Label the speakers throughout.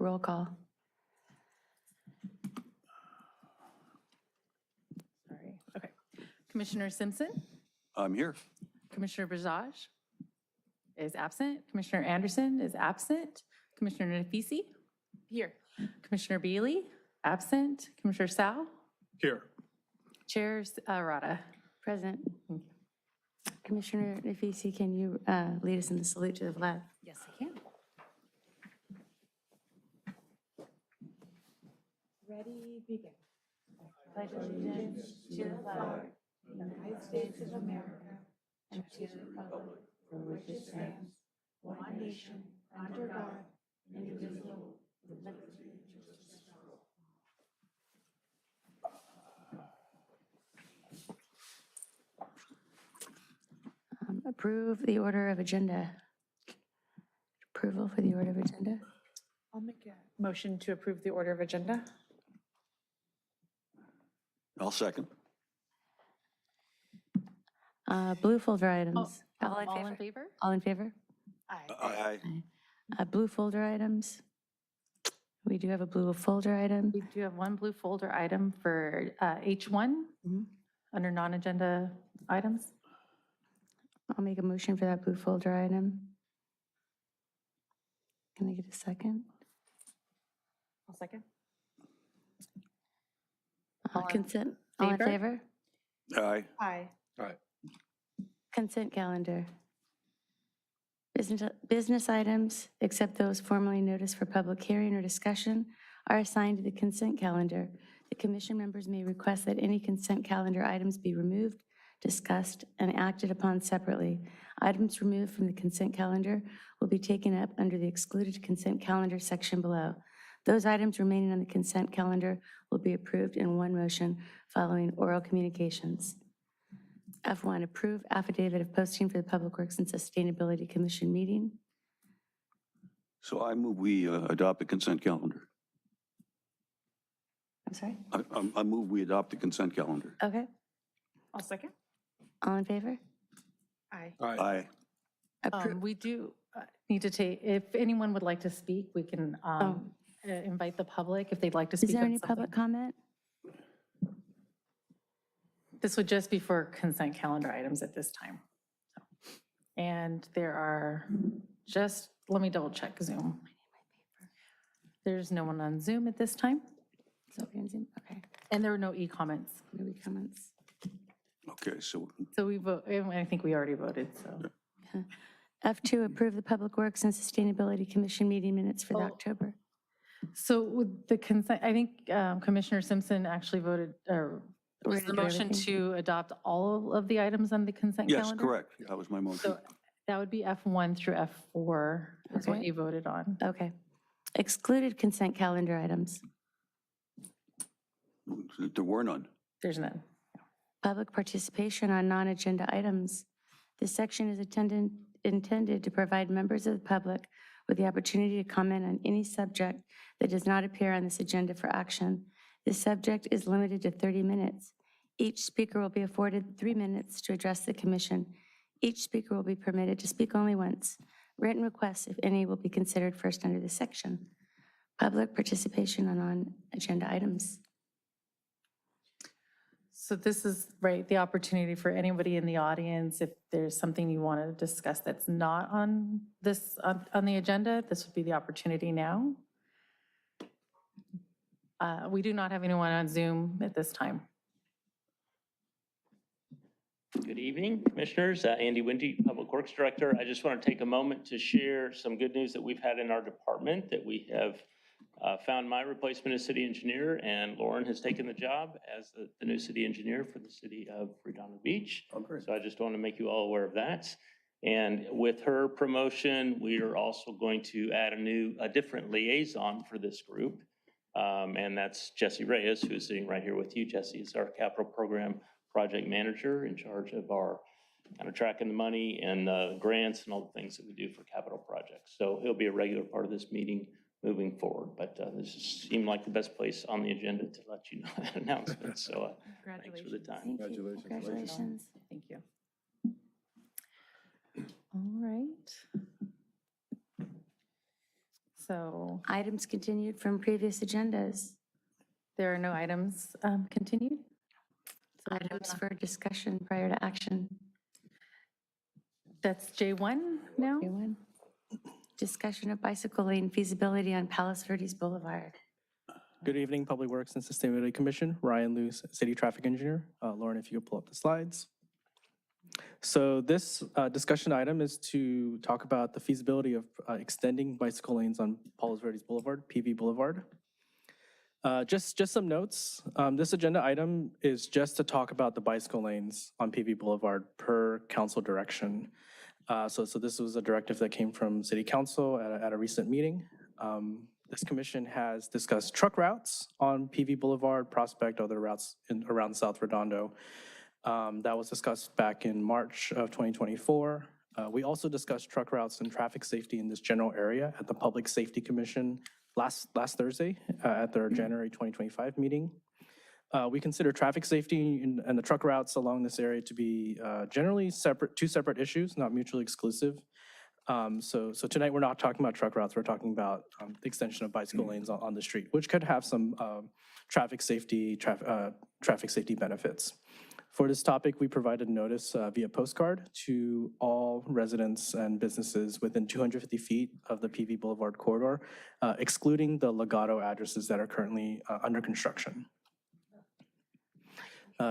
Speaker 1: Roll call.
Speaker 2: Sorry. Okay. Commissioner Simpson,
Speaker 3: I'm here.
Speaker 2: Commissioner Bajaj is absent. Commissioner Anderson is absent. Commissioner Nafisi? Here. Commissioner Bealey? Absent. Commissioner Sal?
Speaker 3: Here.
Speaker 2: Chair Rada?
Speaker 1: Present. Commissioner Nafisi, can you lead us in the salute to the flag?
Speaker 2: Yes, I can. Ready, begin.
Speaker 1: Pledge allegiance to the flag of the United States of America and to the republic for which it stands, one nation, under God, indivisible, with liberty and justice for all. Approve the order of agenda. Approval for the order of agenda.
Speaker 2: I'll make a motion to approve the order of agenda.
Speaker 3: I'll second.
Speaker 1: Blue folder items.
Speaker 2: All in favor?
Speaker 1: All in favor?
Speaker 2: Aye.
Speaker 3: Aye.
Speaker 1: Blue folder items. We do have a blue folder item.
Speaker 2: We do have one blue folder item for H1 under non-agenda items.
Speaker 1: I'll make a motion for that blue folder item. Can I get a second?
Speaker 2: I'll second.
Speaker 1: Consent. All in
Speaker 2: favor?
Speaker 1: favor?
Speaker 3: Aye.
Speaker 2: Aye.
Speaker 1: Consent calendar. Business items, except those formally noticed for public hearing or discussion, are assigned to the consent calendar. The commission members may request that any consent calendar items be removed, discussed, and acted upon separately. Items removed from the consent calendar will be taken up under the excluded consent calendar section below. Those items remaining on the consent calendar will be approved in one motion following oral communications. F1, approve affidavit of posting for the Public Works and Sustainability Commission meeting.
Speaker 3: So I move we adopt the consent calendar.
Speaker 1: I'm sorry?
Speaker 3: I move we adopt the consent calendar.
Speaker 1: Okay.
Speaker 2: I'll second.
Speaker 1: All in favor?
Speaker 2: Aye.
Speaker 3: Aye.
Speaker 2: We do need to take, if anyone would like to speak, we can invite the public if they'd like to speak.
Speaker 1: Is there
Speaker 2: on
Speaker 1: any
Speaker 2: something.
Speaker 1: public comment?
Speaker 2: This would just be for consent calendar items at this time. And there are just, let me double check Zoom. There's no one on Zoom at this time.
Speaker 1: So we're on Zoom? Okay.
Speaker 2: And there are no e-comments.
Speaker 1: No comments.
Speaker 3: Okay, so
Speaker 2: So we vote, I think we already voted, so.
Speaker 1: F2, approve the Public Works and Sustainability Commission meeting minutes for the
Speaker 2: Oh.
Speaker 1: October.
Speaker 2: So with the consent, I think Commissioner Simpson actually voted, or was
Speaker 1: Ready
Speaker 2: the
Speaker 1: to do
Speaker 2: motion
Speaker 1: everything?
Speaker 2: to adopt all of the items on the consent
Speaker 3: yes,
Speaker 2: calendar?
Speaker 3: correct. That was my motion.
Speaker 2: So that would be F1 through F4 is what
Speaker 1: Okay.
Speaker 2: you voted on.
Speaker 1: Okay. Excluded consent calendar items.
Speaker 3: There were none.
Speaker 2: There's none.
Speaker 1: Public participation on non-agenda items. This section is intended to provide members of the public with the opportunity to comment on any subject that does not appear on this agenda for action. This subject is limited to 30 minutes. Each speaker will be afforded 3 minutes to address the commission. Each speaker will be permitted to speak only once. Written requests, if any, will be considered first under this section. Public participation on non-agenda items.
Speaker 2: So this is, right, the opportunity for anybody in the audience, if there's something you want to discuss that's not on this, on the agenda, this would be the opportunity now. We do not have anyone on Zoom at this time.
Speaker 4: Good evening, Commissioners. Andy Windy, Public Works Director. I just want to take a moment to share some good news that we've had in our department, that we have found my replacement as city engineer, and Lauren has taken the job as the new city engineer for the city of Redondo Beach.
Speaker 3: Oh, great.
Speaker 4: So I just want to make you all aware of that. And with her promotion, we are also going to add a different liaison for this group. And that's Jesse Reyes, who is sitting right here with you. Jesse is our capital program project manager in charge of our kind of tracking the money and grants and all the things that we do for capital projects. So he'll be a regular part of this meeting moving forward. But this seemed like the best place on the agenda to let you know that announcement. So thanks for the time.
Speaker 1: Thank you. Congratulations.
Speaker 2: Thank you. All right. So
Speaker 1: Items continued from previous agendas.
Speaker 2: there are no items continued. So
Speaker 1: Items for discussion prior to action.
Speaker 2: that's J1 now.
Speaker 1: Everyone? Discussion of bicycle lane feasibility on Palos Verdes Boulevard.
Speaker 5: Good evening, Public Works and Sustainability Commission. Ryan Luce, City Traffic Engineer. Lauren, if you could pull up the slides. So this discussion item is to talk about the feasibility of extending bicycle lanes on Palos Verdes Boulevard, PV Boulevard. Just some notes. This agenda item is just to talk about the bicycle lanes on PV Boulevard per council direction. So this was a directive that came from City Council at a recent meeting. This commission has discussed truck routes on PV Boulevard, Prospect, other routes around South Redondo. That was discussed back in March of 2024. We also discussed truck routes and traffic safety in this general area at the Public Safety Commission last Thursday at their January 2025 meeting. We consider traffic safety and the truck routes along this area to be generally two separate issues, not mutually exclusive. So tonight we're not talking about truck routes, we're talking about the extension of bicycle lanes on the street, which could have some traffic safety benefits. For this topic, we provided notice via postcard to all residents and businesses within 250 feet of the PV Boulevard corridor, excluding the Legato addresses that are currently under construction.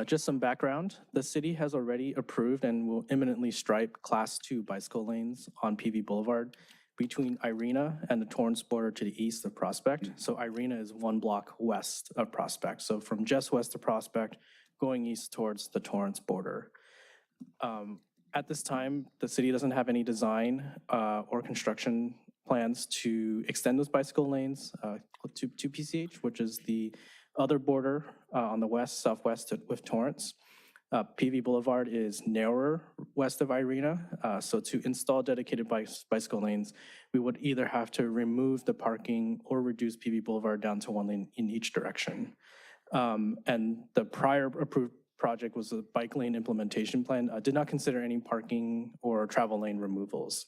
Speaker 5: Just some background, the city has already approved and will imminently stripe Class 2 bicycle lanes on PV Boulevard between Irena and the Torrance border to the east of Prospect. So Irena is 1 block west of Prospect. So from just west of Prospect, going east towards the Torrance border. At this time, the city doesn't have any design or construction plans to extend those bicycle lanes to PCH, which is the other border on the southwest with Torrance. PV Boulevard is narrower west of Irena, so to install dedicated bicycle lanes, we would either have to remove the parking or reduce PV Boulevard down to 1 lane in each direction. And the prior approved project was a bike lane implementation plan, did not consider any parking or travel lane removals.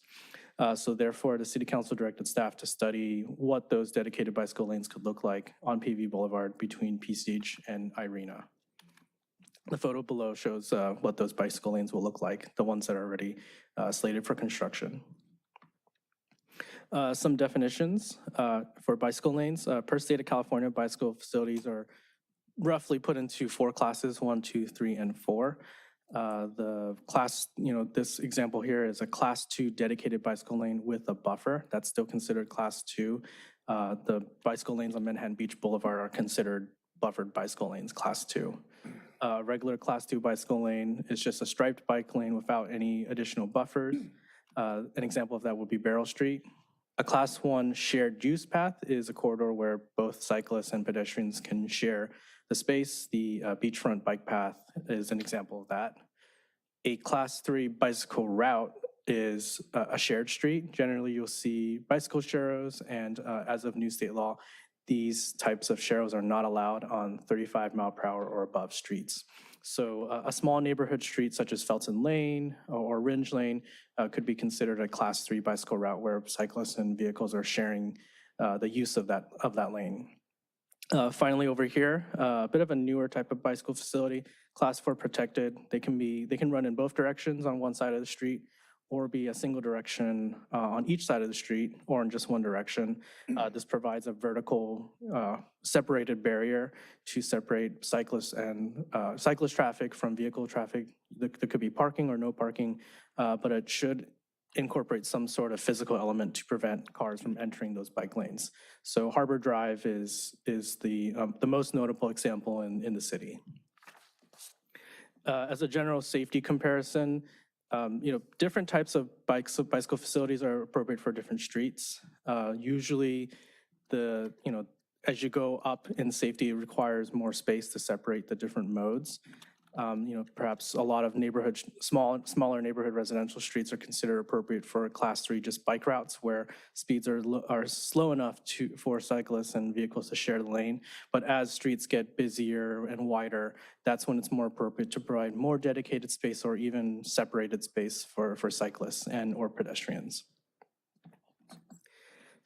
Speaker 5: So therefore, the City Council directed staff to study what those dedicated bicycle lanes could look like on PV Boulevard between PCH and Irena. The photo below shows what those bicycle lanes will look like, the ones that are already slated for construction. Some definitions for bicycle lanes. Per state of California, bicycle facilities are roughly put into 4 classes, 1, 2, 3, and 4. The class, this example here is a Class 2 dedicated bicycle lane with a buffer. That's still considered Class 2. The bicycle lanes on Manhattan Beach Boulevard are considered buffered bicycle lanes, Class 2. Regular Class 2 bicycle lane is just a striped bike lane without any additional buffers. An example of that would be Barrel Street. A Class 1 shared use path is a corridor where both cyclists and pedestrians can share the space. The beachfront bike path is an example of that. A Class 3 bicycle route is a shared street. Generally, you'll see bicycle sharrows, and as of new state law, these types of sharrows are not allowed on 35 mile per hour or above streets. So a small neighborhood street such as Felton Lane or Ringe Lane could be considered a Class 3 bicycle route where cyclists and vehicles are sharing the use of that lane. Finally, over here, a bit of a newer type of bicycle facility, Class 4 protected. They can run in both directions on one side of the street, or be a single direction on each side of the street, or in just one direction. This provides a vertical separated barrier to separate cyclists and cyclist traffic from vehicle traffic. There could be parking or no parking, but it should incorporate some sort of physical element to prevent cars from entering those bike lanes. So Harbor Drive is the most notable example in the city. As a general safety comparison, different types of bicycle facilities are appropriate for different streets. Usually, as you go up in safety, it requires more space to separate the different modes. Perhaps a lot of smaller neighborhood residential streets are considered appropriate for Class 3 just bike routes where speeds are slow enough for cyclists and vehicles to share the lane. But as streets get busier and wider, that's when it's more appropriate to provide more dedicated space or even separated space for cyclists and or pedestrians.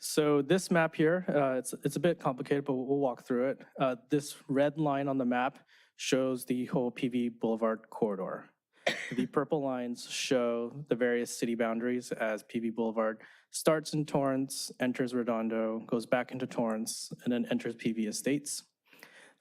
Speaker 5: So this map here, it's a bit complicated, but we'll walk through it. This red line on the map shows the whole PV Boulevard corridor. The purple lines show the various city boundaries as PV Boulevard starts in Torrance, enters Redondo, goes back into Torrance, and then enters PV Estates.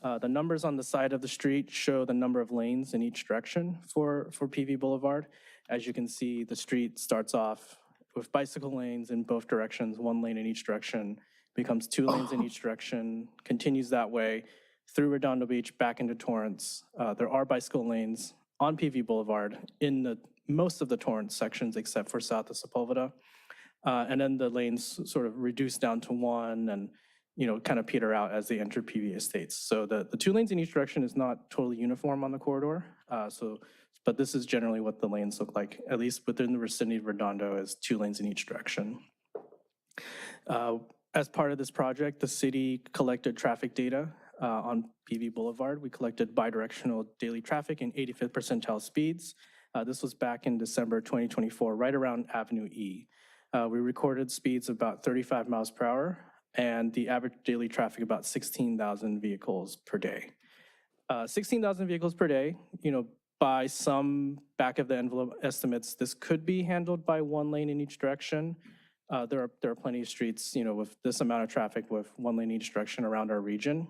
Speaker 5: The numbers on the side of the street show the number of lanes in each direction for PV Boulevard. As you can see, the street starts off with bicycle lanes in both directions, 1 lane in each direction, becomes 2 lanes in each direction, continues that way through Redondo Beach, back into Torrance. There are bicycle lanes on PV Boulevard in most of the Torrance sections except for south of Sepulveda. And then the lanes sort of reduce down to 1 and kind of peter out as they enter PV Estates. So the 2 lanes in each direction is not totally uniform on the corridor. But this is generally what the lanes look like, at least within the vicinity of Redondo, is 2 lanes in each direction. As part of this project, the city collected traffic data on PV Boulevard. We collected bidirectional daily traffic in 85th percentile speeds. This was back in December 2024, right around Avenue E. We recorded speeds of about 35 miles per hour and the average daily traffic about 16,000 vehicles per day. 16,000 vehicles per day, by some back of the envelope estimates, this could be handled by 1 lane in each direction. There are plenty of streets, with this amount of traffic with 1 lane in each direction around our region.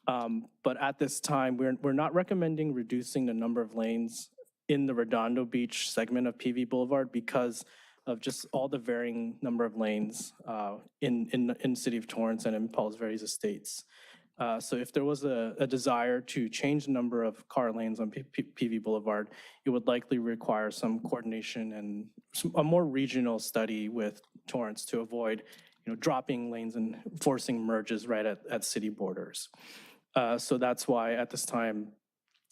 Speaker 5: But at this time, we're not recommending reducing the number of lanes in the Redondo Beach segment of PV Boulevard because of just all the varying number of lanes in City of Torrance and in Palos Verdes Estates. So if there was a desire to change the number of car lanes on PV Boulevard, it would likely require some coordination and a more regional study with Torrance to avoid dropping lanes and forcing merges right at city borders. So that's why at this time,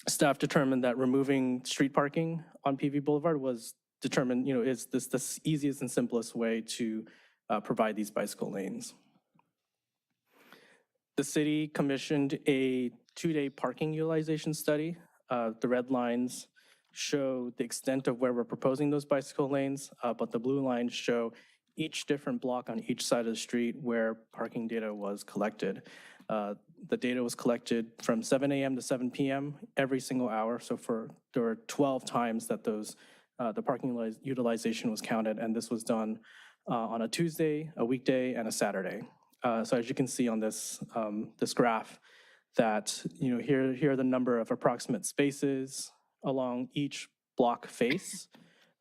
Speaker 5: staff determined that removing street parking on PV Boulevard was determined, is the easiest and simplest way to provide these bicycle lanes. The city commissioned a 2-day parking utilization study. The red lines show the extent of where we're proposing those bicycle lanes, but the blue lines show each different block on each side of the street where parking data was collected. The data was collected from 7 a.m. to 7 p.m. every single hour. So there were 12 times that the parking utilization was counted, and this was done on a Tuesday, a weekday, and a Saturday. So as you can see on this graph, that here are the number of approximate spaces along each block face.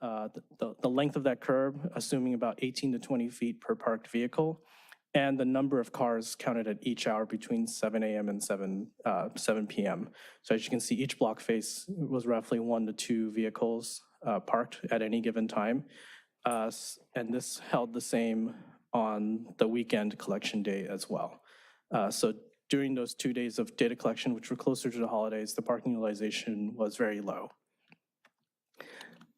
Speaker 5: The length of that curb, assuming about 18 to 20 feet per parked vehicle, and the number of cars counted at each hour between 7 a.m. and 7 p.m. So as you can see, each block face was roughly 1 to 2 vehicles parked at any given time. And this held the same on the weekend collection day as well. So during those 2 days of data collection, which were closer to the holidays, the parking utilization was very low.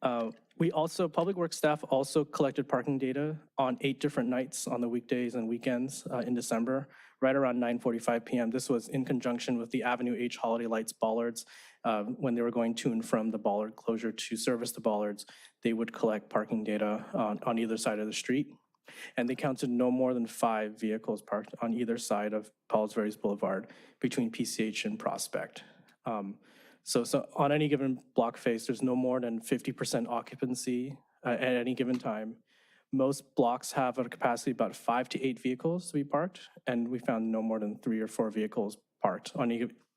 Speaker 5: Public Works staff also collected parking data on 8 different nights on the weekdays and weekends in December, right around 9:45 p.m. This was in conjunction with the Avenue H holiday lights bollards. When they were going to and from the bollard closure to service the bollards, they would collect parking data on either side of the street. And they counted no more than 5 vehicles parked on either side of Palos Verdes Boulevard between PCH and Prospect. So on any given block face, there's no more than 50% occupancy at any given time. Most blocks have a capacity about 5 to 8 vehicles to be parked, and we found no more than 3 or 4 vehicles parked on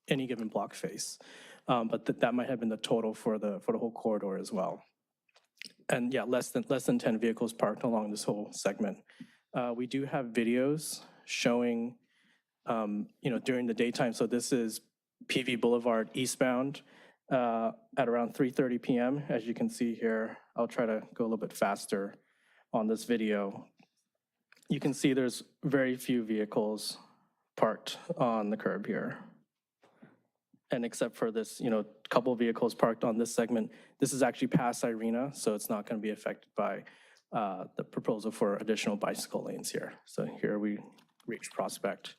Speaker 5: any given block face. But that might have been the total for the whole corridor as well. And yeah, less than 10 vehicles parked along this whole segment. We do have videos showing, during the daytime. So this is PV Boulevard eastbound at around 3:30 p.m. As you can see here, I'll try to go a little bit faster on this video. You can see there's very few vehicles parked on the curb here. And except for this, couple of vehicles parked on this segment, this is actually past Irena, so it's not going to be affected by the proposal for additional bicycle lanes here. So here we reach Prospect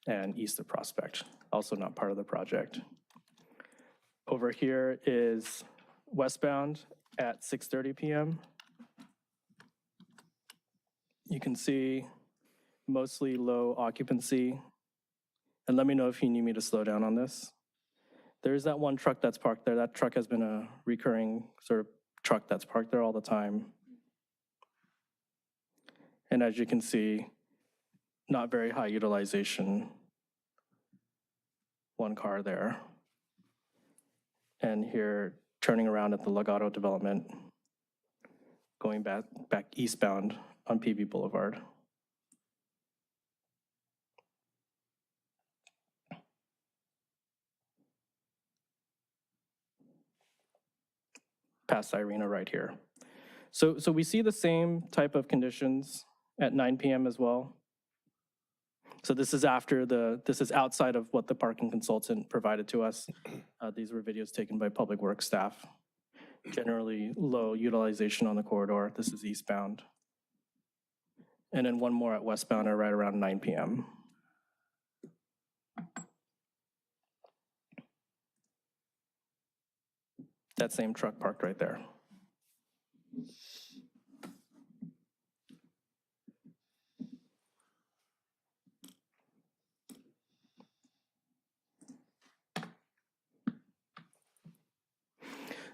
Speaker 5: and east of Prospect, also not part of the project. Over here is westbound at 6:30 p.m. You can see mostly low occupancy. And let me know if you need me to slow down on this. There's that one truck that's parked there. That truck has been a recurring sort of truck that's parked there all the time. And as you can see, not very high utilization. One car there. And here, turning around at the Legato development, going back eastbound on PB Boulevard. Past Irina right here. So we see the same type of conditions at 9 p.m. as well. So this is outside of what the parking consultant provided to us. These were videos taken by Public Works staff. Generally low utilization on the corridor. This is eastbound. And then one more at westbound right around 9 p.m. That same truck parked right there.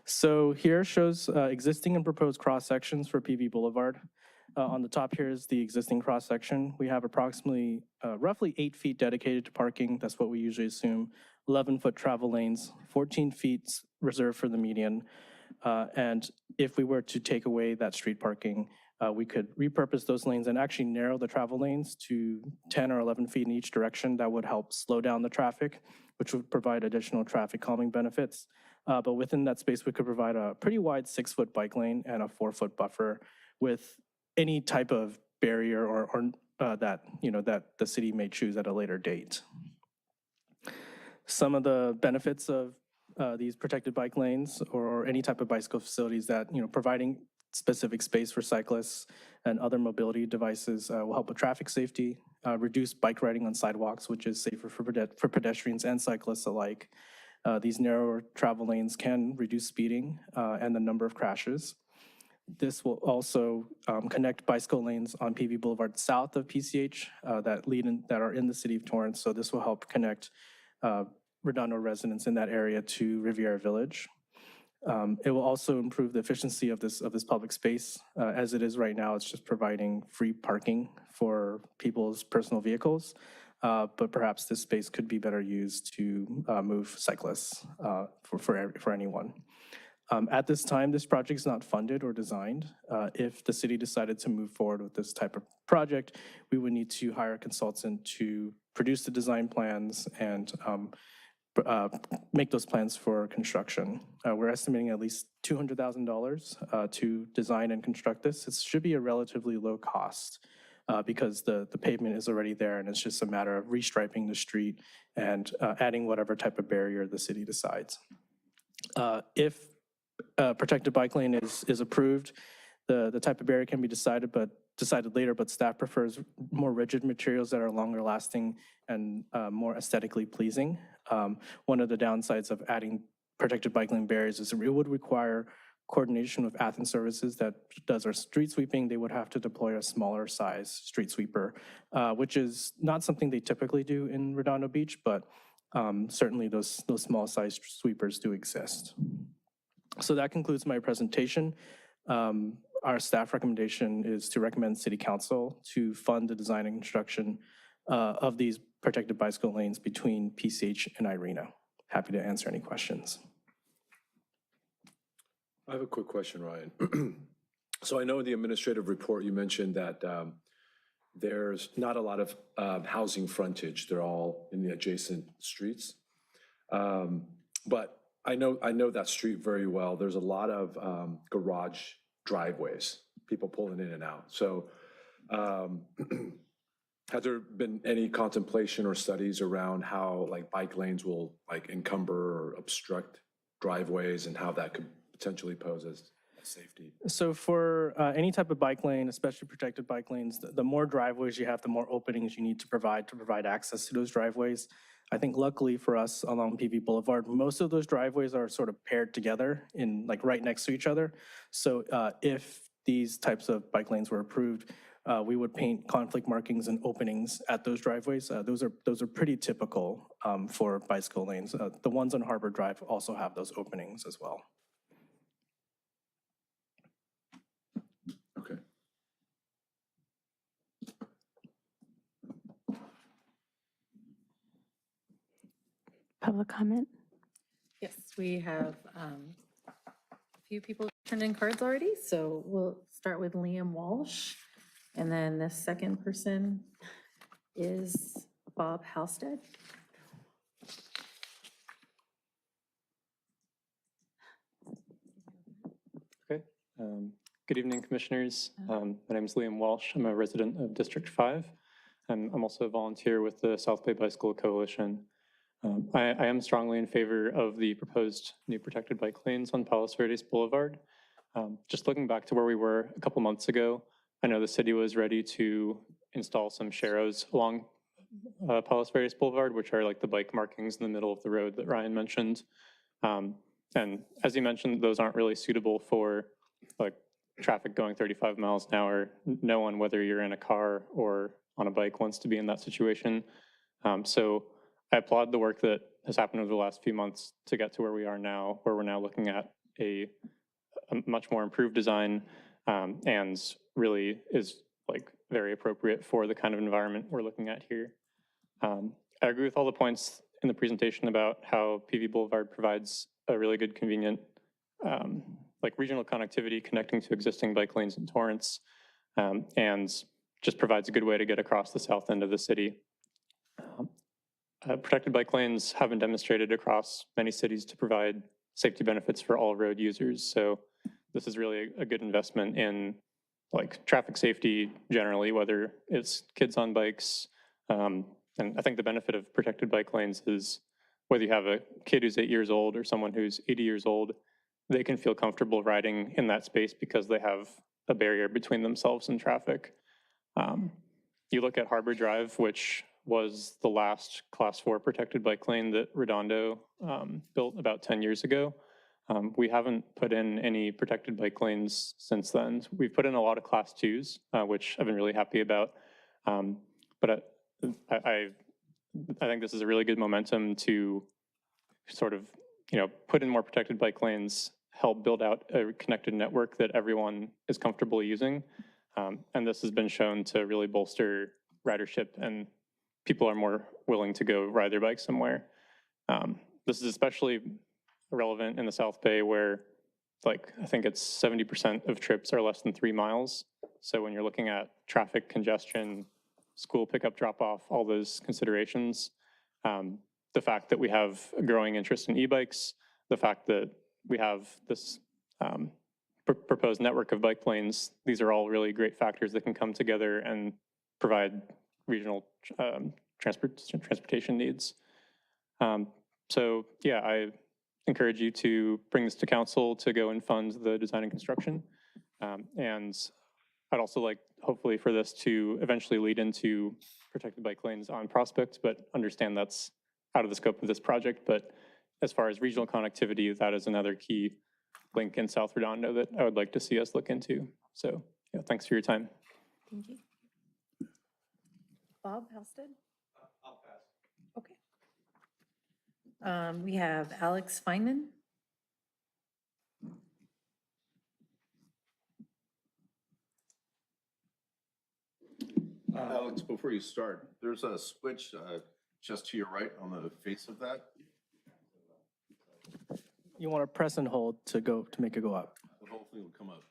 Speaker 5: So here shows existing and proposed cross sections for PV Boulevard. On the top here is the existing cross section. We have approximately roughly 8 feet dedicated to parking. That's what we usually assume. 11-foot travel lanes, 14 feet reserved for the median. And if we were to take away that street parking, we could repurpose those lanes and actually narrow the travel lanes to 10 or 11 feet in each direction. That would help slow down the traffic, which would provide additional traffic calming benefits. But within that space, we could provide a pretty wide 6-foot bike lane and a 4-foot buffer with any type of barrier or that the city may choose at a later date. Some of the benefits of these protected bike lanes or any type of bicycle facilities that, providing specific space for cyclists and other mobility devices will help with traffic safety, reduce bike riding on sidewalks, which is safer for pedestrians and cyclists alike. These narrower travel lanes can reduce speeding and the number of crashes. This will also connect bicycle lanes on PV Boulevard south of PCH that are in the city of Torrance. So this will help connect Redondo residents in that area to Riviera Village. It will also improve the efficiency of this public space. As it is right now, it's just providing free parking for people's personal vehicles. But perhaps this space could be better used to move cyclists for anyone. At this time, this project is not funded or designed. If the city decided to move forward with this type of project, we would need to hire a consultant to produce the design plans and make those plans for construction. We're estimating at least $200,000 to design and construct this. It should be a relatively low cost because the pavement is already there and it's just a matter of restriping the street and adding whatever type of barrier the city decides. If protected bike lane is approved, the type of barrier can be decided later, but staff prefers more rigid materials that are longer lasting and more aesthetically pleasing. One of the downsides of adding protected bike lane barriers is it would require coordination with Athens Services that does our street sweeping. They would have to deploy a smaller size street sweeper, which is not something they typically do in Redondo Beach, but certainly those small size sweepers do exist. So that concludes my presentation. Our staff recommendation is to recommend City Council to fund the design and construction of these protected bicycle lanes between PCH and Irina. Happy to answer any questions.
Speaker 6: I have a quick question, Ryan. So I know in the administrative report you mentioned that there's not a lot of housing frontage. They're all in the adjacent streets. But I know that street very well. There's a lot of garage driveways, people pulling in and out. So has there been any contemplation or studies around how bike lanes will encumber or obstruct driveways and how that could potentially pose as safety?
Speaker 5: So for any type of bike lane, especially protected bike lanes, the more driveways you have, the more openings you need to provide access to those driveways. I think luckily for us along PV Boulevard, most of those driveways are sort of paired together in right next to each other. So if these types of bike lanes were approved, we would paint conflict markings and openings at those driveways. Those are pretty typical for bicycle lanes. The ones on Harbor Drive also have those openings as well.
Speaker 6: Okay.
Speaker 1: Public comment?
Speaker 2: Yes, we have a few people turned in cards already, so we'll start with Liam Walsh. And then the second person is Bob Halstead.
Speaker 7: Okay. Good evening, Commissioners. My name is Liam Walsh. I'm a resident of District 5, and I'm also a volunteer with the South Bay Bicycle Coalition. I am strongly in favor of the proposed new protected bike lanes on Palos Verdes Boulevard. Just looking back to where we were a couple months ago, I know the city was ready to install some sharrows along Palos Verdes Boulevard, which are like the bike markings in the middle of the road that Ryan mentioned. And as you mentioned, those aren't really suitable for like traffic going 35 miles an hour. No one, whether you're in a car or on a bike, wants to be in that situation. So I applaud the work that has happened over the last few months to get to where we are now, where we're now looking at a much more improved design, and really is like very appropriate for the kind of environment we're looking at here. I agree with all the points in the presentation about how PV Boulevard provides a really good, convenient, like regional connectivity connecting to existing bike lanes in Torrance, and just provides a good way to get across the south end of the city. Protected bike lanes have been demonstrated across many cities to provide safety benefits for all road users. So this is really a good investment in like traffic safety generally, whether it's kids on bikes. And I think the benefit of protected bike lanes is whether you have a kid who's 8 years old or someone who's 80 years old, they can feel comfortable riding in that space because they have a barrier between themselves and traffic. You look at Harbor Drive, which was the last Class 4 protected bike lane that Redondo built about 10 years ago. We haven't put in any protected bike lanes since then. We've put in a lot of Class 2s, which I've been really happy about. But I think this is a really good momentum to sort of, put in more protected bike lanes, help build out a connected network that everyone is comfortable using. And this has been shown to really bolster ridership, and people are more willing to go ride their bike somewhere. This is especially relevant in the South Bay where I think it's 70% of trips are less than 3 miles. So when you're looking at traffic congestion, school pickup drop off, all those considerations, the fact that we have a growing interest in e-bikes, the fact that we have this proposed network of bike lanes, these are all really great factors that can come together and provide regional transportation needs. So yeah, I encourage you to bring this to council to go and fund the design and construction. And I'd also like, hopefully, for this to eventually lead into protected bike lanes on Prospect, but understand that's out of the scope of this project. But as far as regional connectivity, that is another key link in South Redondo that I would like to see us look into. So yeah, thanks for your time.
Speaker 2: Thank you. Bob Halstead?
Speaker 8: I'll pass.
Speaker 2: Okay. We have Alex Feynman.
Speaker 8: Alex, before you start, there's a switch just to your right on the face of that.
Speaker 5: You want to press and hold to make it go up.
Speaker 8: The whole thing will come up.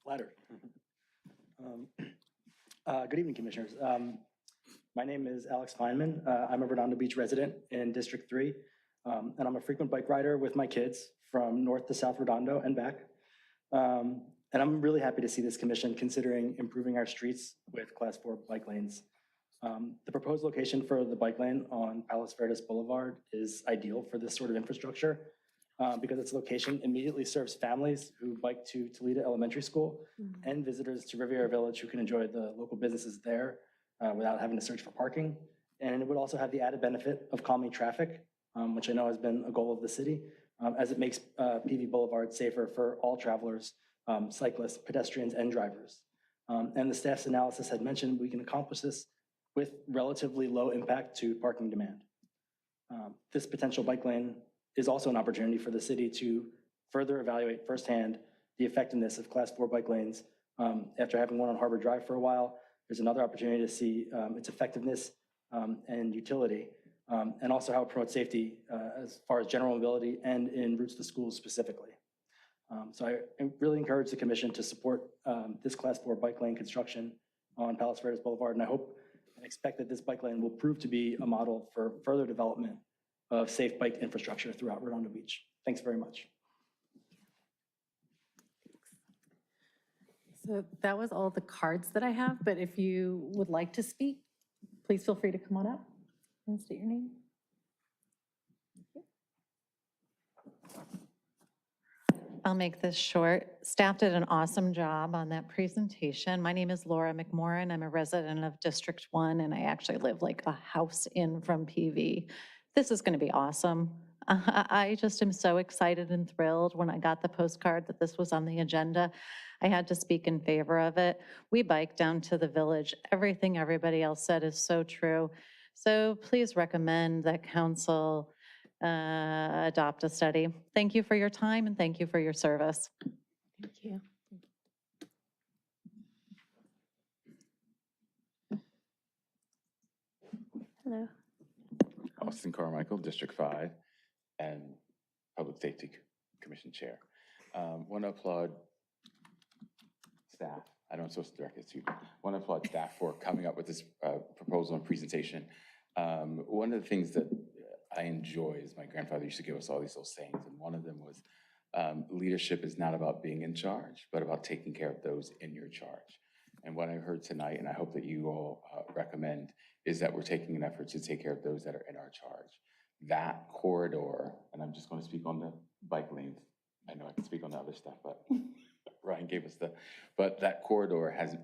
Speaker 9: Flattered. Good evening, Commissioners. My name is Alex Feynman. I'm a Redondo Beach resident in District 3, and I'm a frequent bike rider with my kids from north to south Redondo and back. And I'm really happy to see this commission considering improving our streets with Class 4 bike lanes. The proposed location for the bike lane on Palos Verdes Boulevard is ideal for this sort of infrastructure because its location immediately serves families who bike to Toledo Elementary School and visitors to Riviera Village who can enjoy the local businesses there without having to search for parking. And it would also have the added benefit of calming traffic which I know has been a goal of the city, as it makes PV Boulevard safer for all travelers, cyclists, pedestrians, and drivers. And the staff's analysis had mentioned we can accomplish this with relatively low impact to parking demand. This potential bike lane is also an opportunity for the city to further evaluate firsthand the effectiveness of Class 4 bike lanes. After having one on Harbor Drive for a while, there's another opportunity to see its effectiveness and utility, and also how it promotes safety as far as general mobility and in routes to schools specifically. So I really encourage the commission to support this Class 4 bike lane construction on Palos Verdes Boulevard, and I hope and expect that this bike lane will prove to be a model for further development of safe bike infrastructure throughout Redondo Beach. Thanks very much.
Speaker 2: So that was all the cards that I have, but if you would like to speak, please feel free to come on up and state your name.
Speaker 10: I'll make this short. Staff did an awesome job on that presentation. My name is Laura McMorrin. I'm a resident of District 1, and I actually live like a house in from PV. This is going to be awesome. I just am so excited and thrilled when I got the postcard that this was on the agenda. I had to speak in favor of it. We bike down to the village. Everything everybody else said is so true. So please recommend that council adopt a study. Thank you for your time and thank you for your service.
Speaker 1: Thank you. Hello.
Speaker 11: Austin Carmichael, District 5, and Public Safety Commission Chair. Want to applaud staff. I don't know, supposed to direct it to you. Want to applaud staff for coming up with this proposal and presentation. One of the things that I enjoy is my grandfather used to give us all these little sayings, and one of them was, leadership is not about being in charge, but about taking care of those in your charge. And what I heard tonight, and I hope that you all recommend, is that we're taking an effort to take care of those that are in our charge. That corridor, and I'm just going to speak on the bike lanes. I know I can speak on the other stuff, but Ryan gave us but that corridor has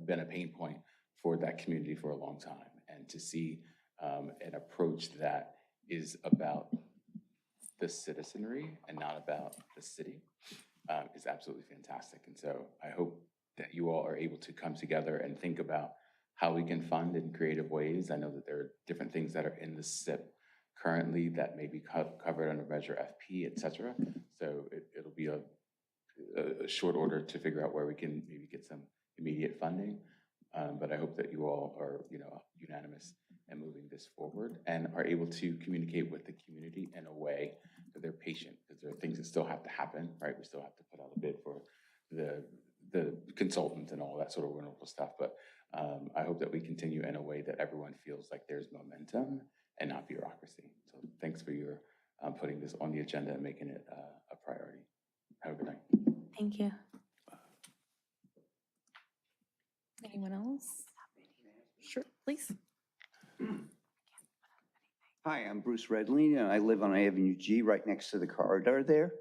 Speaker 11: been a pain point for that community for a long time. And to see an approach that is about the citizenry and not about the city is absolutely fantastic. And so I hope that you all are able to come together and think about how we can fund in creative ways. I know that there are different things that are in the SIP currently that may be covered under Measure FP, et cetera. So it'll be a short order to figure out where we can maybe get some immediate funding. But I hope that you all are, unanimous in moving this forward and are able to communicate with the community in a way that they're patient, because there are things that still have to happen, right? We still have to put out a bid for the consultant and all that sort of wonderful stuff. But I hope that we continue in a way that everyone feels like there's momentum and not bureaucracy. So thanks for your putting this on the agenda and making it a priority. Have a good night.
Speaker 1: Thank you.
Speaker 2: Anyone else? Sure, please.
Speaker 12: Hi, I'm Bruce Redley, and I live on Avenue G, right next to the corridor there.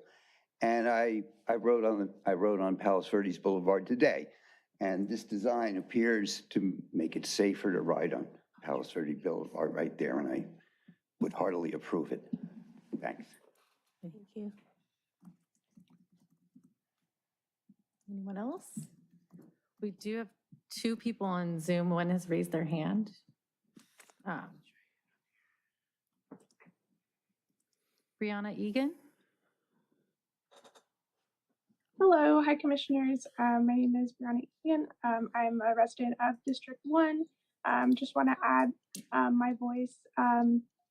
Speaker 12: And I rode on Palos Verdes Boulevard today, and this design appears to make it safer to ride on Palos Verdes Boulevard right there, and I would heartily approve it. Thanks.
Speaker 1: Thank you.
Speaker 2: Anyone else? We do have two people on Zoom. One has raised their hand. Brianna Egan.
Speaker 13: Hello, hi commissioners. My name is Brianna Egan. I'm a resident of District 1. Just want to add my voice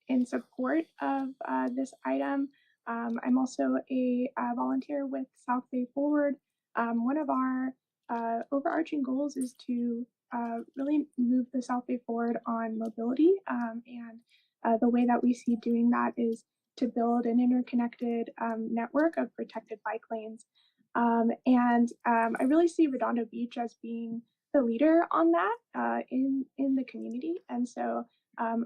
Speaker 13: in support of this item. I'm also a volunteer with South Bay Forward. One of our overarching goals is to really move the South Bay forward on mobility. And the way that we see doing that is to build an interconnected network of protected bike lanes. I really see Redondo Beach as being the leader on that in the community. And so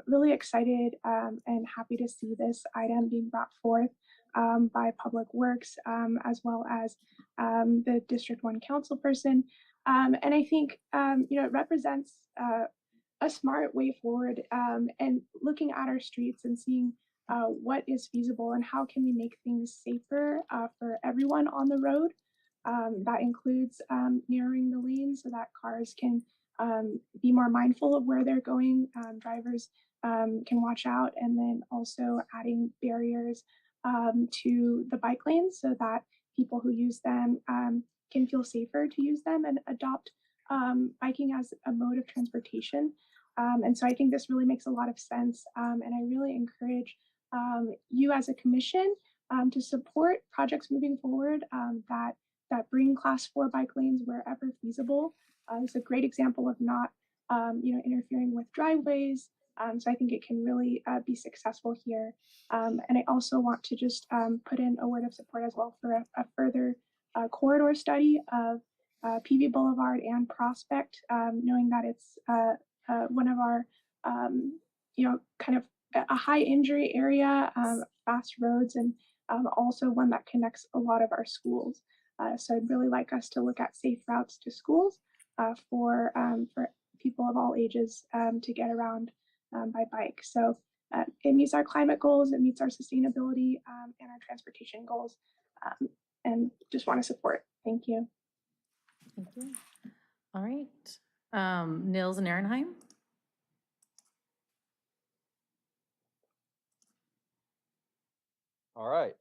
Speaker 13: really excited and happy to see this item being brought forth by Public Works as well as the District 1 council person. And I think, it represents a smart way forward and looking at our streets and seeing what is feasible and how can we make things safer for everyone on the road. That includes narrowing the lanes so that cars can be more mindful of where they're going. Drivers can watch out, and then also adding barriers to the bike lanes so that people who use them can feel safer to use them and adopt biking as a mode of transportation. And so I think this really makes a lot of sense. And I really encourage you as a commission to support projects moving forward that bring class 4 bike lanes wherever feasible. It's a great example of not interfering with driveways. So I think it can really be successful here. And I also want to just put in a word of support as well for a further corridor study of PV Boulevard and Prospect, knowing that it's one of our, kind of a high injury area, fast roads, and also one that connects a lot of our schools. So I'd really like us to look at safe routes to schools for people of all ages to get around by bike. So it meets our climate goals, it meets our sustainability and our transportation goals, and just want to support. Thank you.
Speaker 2: Thank you. All right. Nils and Ehrenheim.
Speaker 14: All right.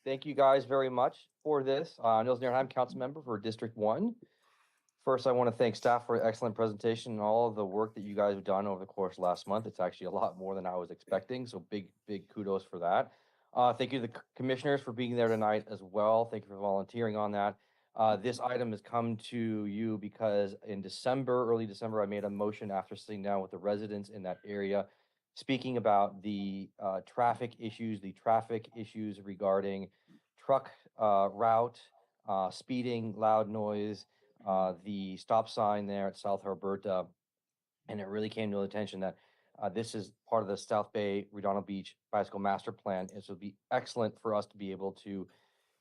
Speaker 14: Thank you guys very much for this. Nils Nierenheim, council member for District 1. First, I want to thank staff for an excellent presentation and all of the work that you guys have done over the course of last month. It's actually a lot more than I was expecting, so big kudos for that. Thank you to the commissioners for being there tonight as well. Thank you for volunteering on that. This item has come to you because in early December, I made a motion after sitting down with the residents in that area, speaking about the traffic issues regarding truck route, speeding, loud noise, the stop sign there at South Alberta. And it really came to the attention that this is part of the South Bay Redondo Beach Bicycle Master Plan. It would be excellent for us to be able to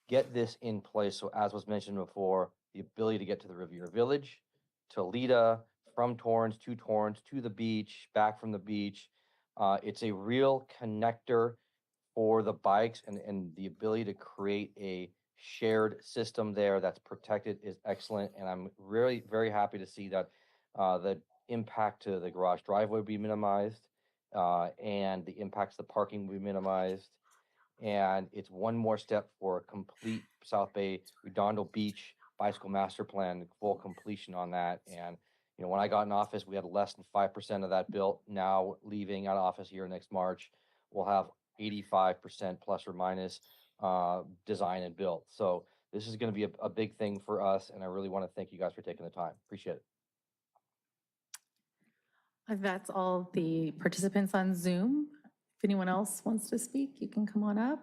Speaker 14: get this in place. So as was mentioned before, the ability to get to the Riviera Village, to Lita, from Torrance, to the beach, back from the beach. It's a real connector for the bikes, and the ability to create a shared system there that's protected is excellent. And I'm really very happy to see that the impact to the garage driveway will be minimized, and the impacts to the parking will be minimized. And it's one more step for a complete South Bay Redondo Beach Bicycle Master Plan, full completion on that. And when I got in office, we had less than 5% of that built. Now, leaving out of office here next March, we'll have 85% plus or minus design and built. So this is going to be a big thing for us, and I really want to thank you guys for taking the time. Appreciate it.
Speaker 2: That's all the participants on Zoom. If anyone else wants to speak, you can come on up.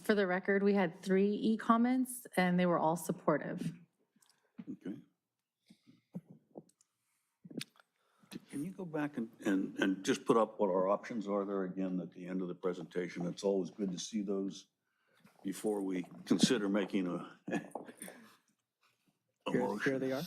Speaker 2: For the record, we had 3 e-comments, and they were all supportive.
Speaker 3: Okay. Can you go back and just put up what our options are there again at the end of the presentation? It's always good to see those before we consider making a motion.
Speaker 5: Here they are.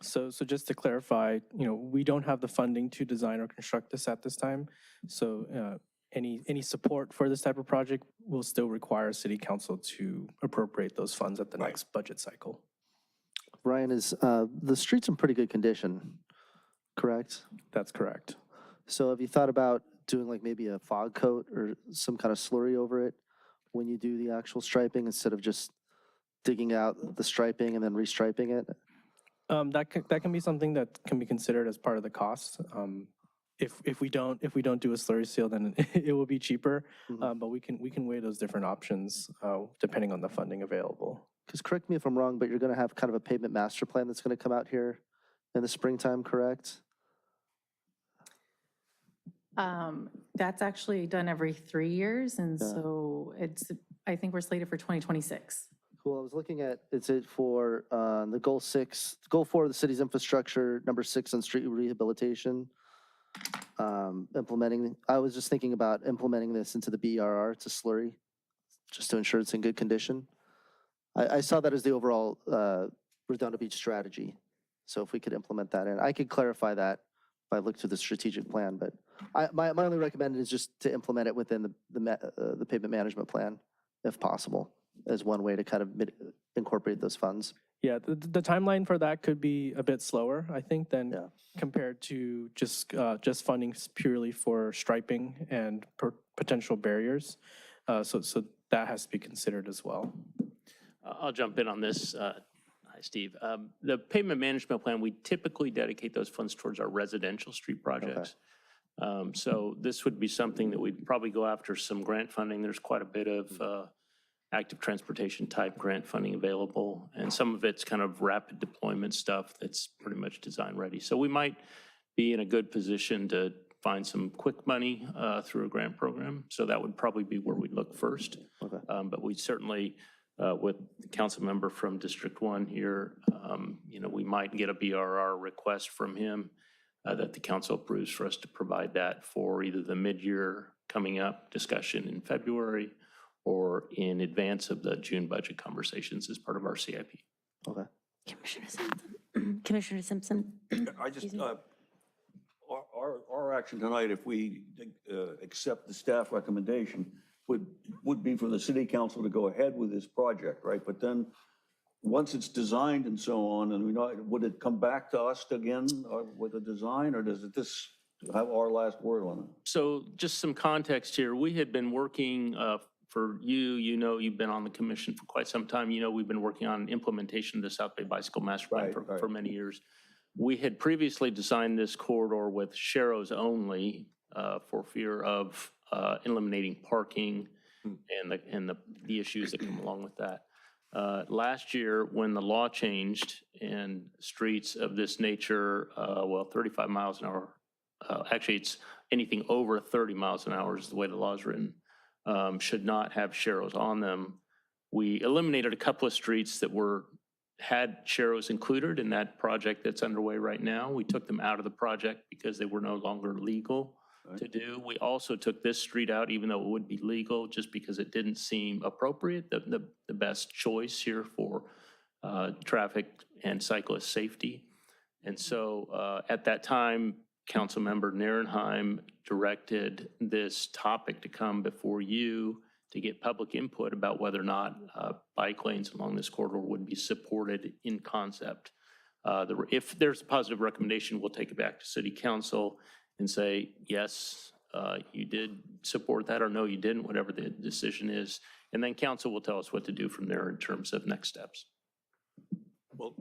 Speaker 5: So just to clarify, we don't have the funding to design or construct this at this time. So any support for this type of project will still require city council to appropriate those funds at the next budget cycle.
Speaker 15: Ryan, is the street's in pretty good condition, correct?
Speaker 5: That's correct.
Speaker 15: So have you thought about doing like maybe a fog coat or some kind of slurry over it when you do the actual striping instead of just digging out the striping and then restriping it?
Speaker 5: That can be something that can be considered as part of the cost. If we don't do a slurry seal, then it will be cheaper.
Speaker 15: Mm-hmm.
Speaker 5: But we can weigh those different options depending on the funding available.
Speaker 15: Because correct me if I'm wrong, but you're going to have kind of a pavement master plan that's going to come out here in the springtime, correct?
Speaker 2: That's actually done every 3 years, and so I think we're slated for 2026.
Speaker 15: Cool. I was looking at, it's it for the goal 4 of the city's infrastructure, number 6 on street rehabilitation. I was just thinking about implementing this into the BRR. It's a slurry, just to ensure it's in good condition. I saw that as the overall Redondo Beach strategy. So if we could implement that in, I could clarify that I look through the strategic plan, but my only recommendation is just to implement it within the pavement management plan, if possible, as one way to kind of incorporate those funds.
Speaker 5: Yeah, the timeline for that could be a bit slower, I think, than compared to just funding purely for striping and potential barriers. So that has to be considered as well.
Speaker 4: I'll jump in on this. Hi, Steve. The pavement management plan, we typically dedicate those funds towards our residential street projects. So this would be something that we'd probably go after some grant funding. There's quite a bit of active transportation type grant funding available, and some of it's kind of rapid deployment stuff that's pretty much design ready. So we might be in a good position to find some quick money through a grant program. So that would probably be where we'd look first. But we certainly, with the council member from District 1 here, we might get a BRR request from him that the council approves for us to provide that for either the mid-year coming up discussion in February or in advance of the June budget conversations as part of our CIP.
Speaker 15: Okay.
Speaker 1: Commissioner Simpson?
Speaker 3: I just, our action tonight, if we accept the staff recommendation, would be for the city council to go ahead with this project, right? But then, once it's designed and so on, and would it come back to us again with a design, or does this have our last word on it?
Speaker 4: So just some context here. We had been working for you've been on the commission for quite some time. We've been working on implementation of the South Bay Bicycle Master Plan for many years. We had previously designed this corridor with sharrows only for fear of eliminating parking and the issues that come along with that. Last year, when the law changed and streets of this nature, 35 miles an hour, actually it's anything over 30 miles an hour is the way the law is written, should not have sharrows on them. We eliminated a couple of streets that had sharrows included in that project that's underway right now. We took them out of the project because they were no longer legal to do. We also took this street out, even though it would be legal, just because it didn't seem appropriate, the best choice here for traffic and cyclist safety. And so at that time, Councilmember Nierenheim directed this topic to come before you to get public input about whether or not bike lanes along this corridor would be supported in concept. If there's a positive recommendation, we'll take it back to City Council and say, yes, you did support that, or no, you didn't, whatever the decision is. And then council will tell us what to do from there in terms of next steps.
Speaker 3: Well,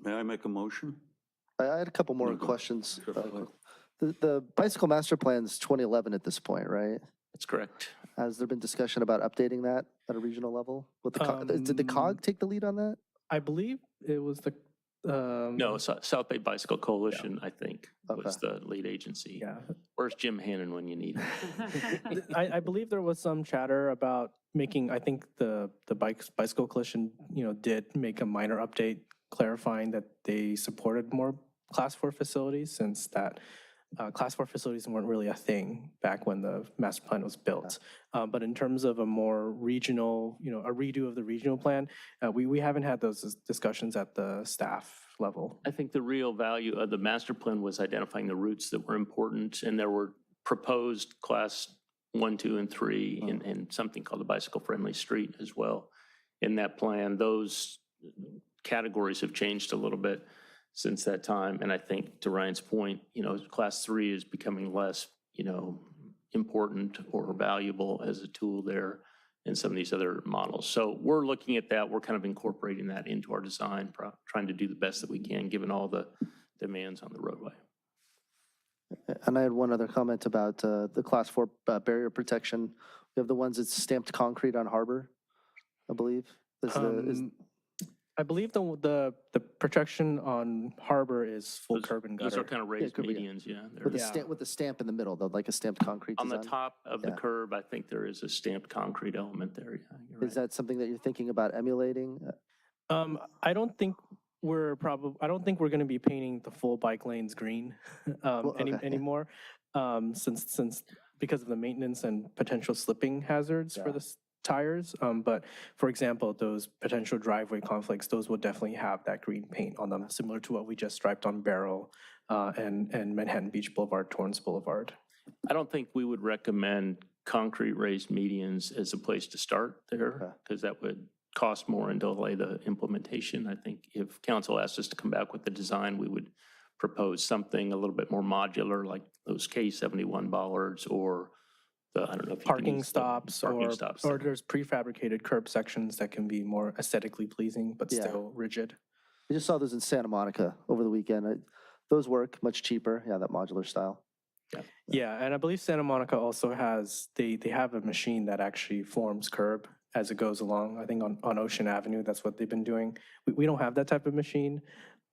Speaker 3: may I make a motion?
Speaker 15: I had a couple more questions. The bicycle master plan is 2011 at this point, right?
Speaker 4: That's correct.
Speaker 15: Has there been discussion about updating that at a regional level? Did the COG take the lead on that?
Speaker 5: I believe it was the
Speaker 4: No, South Bay Bicycle Coalition, I think, was the lead agency.
Speaker 5: Yeah.
Speaker 4: Where's Jim Hannon when you need him?
Speaker 5: I believe there was some chatter about making, I think the Bicycle Coalition, did make a minor update clarifying that they supported more Class 4 facilities, since that Class 4 facilities weren't really a thing back when the master plan was built. But in terms of a more regional, a redo of the regional plan, we haven't had those discussions at the staff level.
Speaker 4: I think the real value of the master plan was identifying the routes that were important, and there were proposed Class 1, 2, and 3, and something called the bicycle friendly street as well. In that plan, those categories have changed a little bit since that time. And I think, to Ryan's point, Class 3 is becoming less, important or valuable as a tool there in some of these other models. So we're looking at that. We're kind of incorporating that into our design, trying to do the best that we can, given all the demands on the roadway.
Speaker 15: And I had one other comment about the Class 4 barrier protection. We have the ones that's stamped concrete on Harbor, I believe.
Speaker 5: I believe the protection on Harbor is full curb and gutter.
Speaker 4: Those are kind of raised medians, yeah.
Speaker 15: With the stamp in the middle, though, like a stamped concrete
Speaker 4: On
Speaker 15: design.
Speaker 4: the top of the curb, I think there is a stamped concrete element there. Yeah, you're right.
Speaker 15: Is that something that you're thinking about emulating?
Speaker 5: I don't think we're going to be painting the full bike lanes green anymore, since because of the maintenance and potential slipping hazards for the tires. But for example, those potential driveway conflicts, those will definitely have that green paint on them, similar to what we just striped on Barrow and Manhattan Beach Boulevard, Torrance Boulevard.
Speaker 4: I don't think we would recommend concrete raised medians as a place to start there, because that would cost more and delay the implementation. I think if council asked us to come back with the design, we would propose something a little bit more modular, like those K71 bollards, or the, I don't know if you can
Speaker 5: Parking
Speaker 4: use the
Speaker 5: stops,
Speaker 4: parking stops.
Speaker 5: or there's prefabricated curb sections that can be more aesthetically pleasing, but
Speaker 15: Yeah.
Speaker 5: still rigid.
Speaker 15: I just saw those in Santa Monica over the weekend. Those work much cheaper. Yeah, that modular style.
Speaker 5: Yeah, and I believe Santa Monica also has, they have a machine that actually forms curb as it goes along. I think on Ocean Avenue, that's what they've been doing. We don't have that type of machine,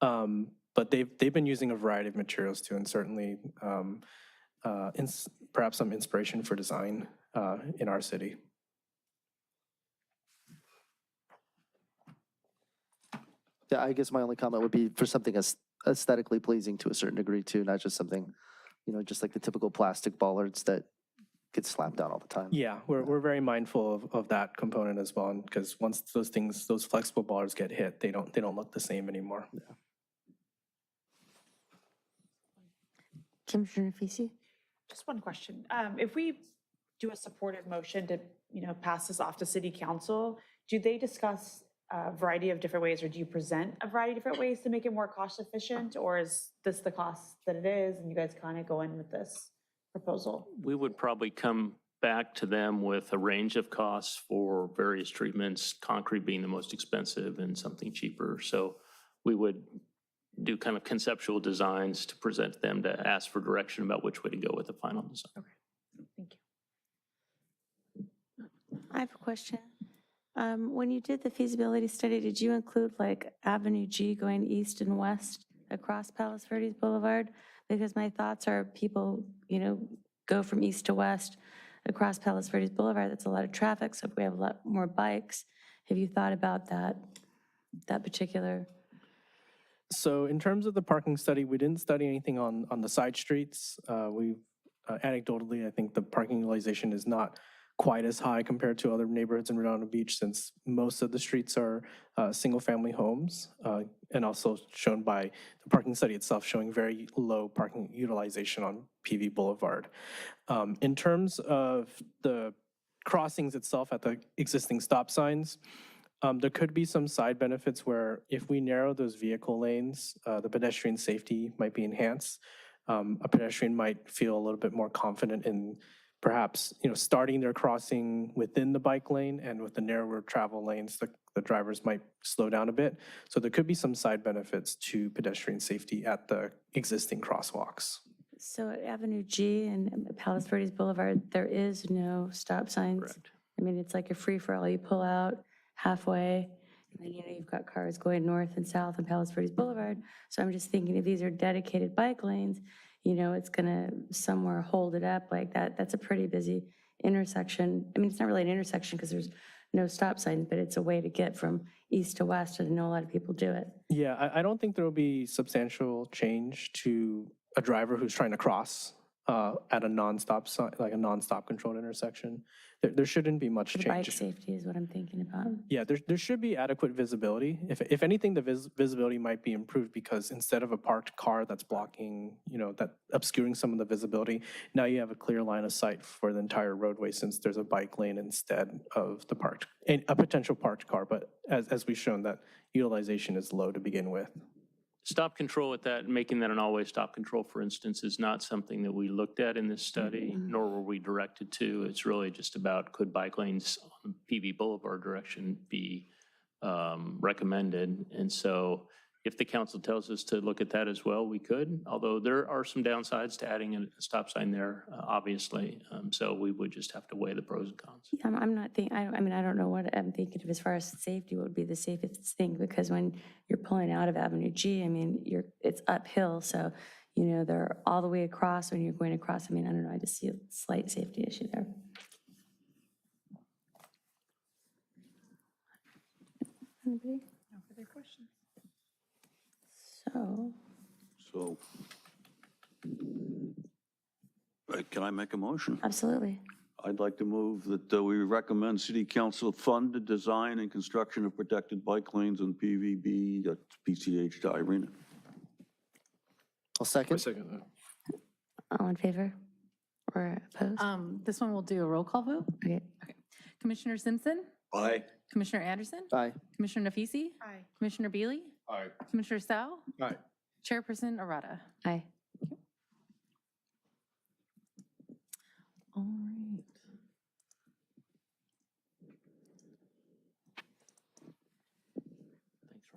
Speaker 5: but they've been using a variety of materials too, and certainly perhaps some inspiration for design in our city.
Speaker 15: Yeah, I guess my only comment would be for something aesthetically pleasing to a certain degree too, not just something, just like the typical plastic bollards that get slapped down all the time.
Speaker 5: Yeah, we're very mindful of that component as well, because once those flexible bollards get hit, they don't look the same anymore. Yeah.
Speaker 1: Commissioner Fisi?
Speaker 16: Just one question. If we do a supportive motion to, pass this off to city council, do they discuss a variety of different ways, or do you present a variety of different ways to make it more cost efficient? Or is this the cost that it is and you guys kind of go in with this proposal?
Speaker 4: We would probably come back to them with a range of costs for various treatments, concrete being the most expensive and something cheaper. So we would do kind of conceptual designs to present to them to ask for direction about which way to go with the final design.
Speaker 16: Okay, thank you.
Speaker 1: I have a question. When you did the feasibility study, did you include like Avenue G going east and west across Palos Verdes Boulevard? Because my thoughts are people, go from east to west across Palos Verdes Boulevard. That's a lot of traffic. So if we have a lot more bikes, have you thought about that particular?
Speaker 5: So in terms of the parking study, we didn't study anything on the side streets. Anecdotally, I think the parking utilization is not quite as high compared to other neighborhoods in Redondo Beach, since most of the streets are single-family homes, and also shown by the parking study itself showing very low parking utilization on PV Boulevard. In terms of the crossings itself at the existing stop signs, there could be some side benefits where if we narrow those vehicle lanes, the pedestrian safety might be enhanced. A pedestrian might feel a little bit more confident in perhaps, starting their crossing within the bike lane, and with the narrower travel lanes, the drivers might slow down a bit. So there could be some side benefits to pedestrian safety at the existing crosswalks.
Speaker 1: So at Avenue G and Palos Verdes Boulevard, there is no stop signs.
Speaker 4: Correct.
Speaker 1: I mean, it's like a free-for-all. You pull out halfway, and then, you've got cars going north and south on Palos Verdes Boulevard. So I'm just thinking if these are dedicated bike lanes, it's gonna somewhere hold it up like that. That's a pretty busy intersection. I mean, it's not really an intersection because there's no stop signs, but it's a way to get from east to west, and I know a lot of people do it.
Speaker 5: Yeah, I don't think there will be substantial change to a driver who's trying to cross at a non-stop sign, like a non-stop controlled intersection. There shouldn't be much change.
Speaker 1: Bike safety is what I'm thinking about.
Speaker 5: Yeah, there should be adequate visibility. If anything, the visibility might be improved, because instead of a parked car that's blocking, that obscuring some of the visibility, now you have a clear line of sight for the entire roadway, since there's a bike lane instead of a potential parked car. But as we've shown, that utilization is low to begin with.
Speaker 4: Stop control at that, making that an always stop control, for instance, is not something that we looked at in this study, nor were we directed to. It's really just about, could bike lanes on PV Boulevard direction be recommended? And so if the council tells us to look at that as well, we could, although there are some downsides to adding a stop sign there, obviously. So we would just have to weigh the pros and cons.
Speaker 1: Yeah, I'm not thinking, I mean, I don't know what I'm thinking of as far as safety, what would be the safest thing, because when you're pulling out of Avenue G, I mean, it's uphill, so, they're all the way across when you're going across. I mean, I don't know, I just see a slight safety issue there. Anybody?
Speaker 16: No further questions.
Speaker 1: So,
Speaker 3: Can I make a motion?
Speaker 1: absolutely.
Speaker 3: I'd like to move that we recommend city council fund the design and construction of protected bike lanes on PVB at PCH to Irina.
Speaker 15: I'll second.
Speaker 6: I second that.
Speaker 1: All in favor? Or opposed?
Speaker 2: This one will do a roll call vote.
Speaker 1: Okay.
Speaker 2: Commissioner Simpson,
Speaker 3: Aye.
Speaker 2: Commissioner Anderson,
Speaker 15: Aye.
Speaker 2: Commissioner Nafisi,
Speaker 16: Aye.
Speaker 2: Commissioner Beely,
Speaker 8: Aye.
Speaker 2: Commissioner Sao,
Speaker 6: Aye.
Speaker 2: Chairperson Arata.
Speaker 1: Aye.
Speaker 2: All right.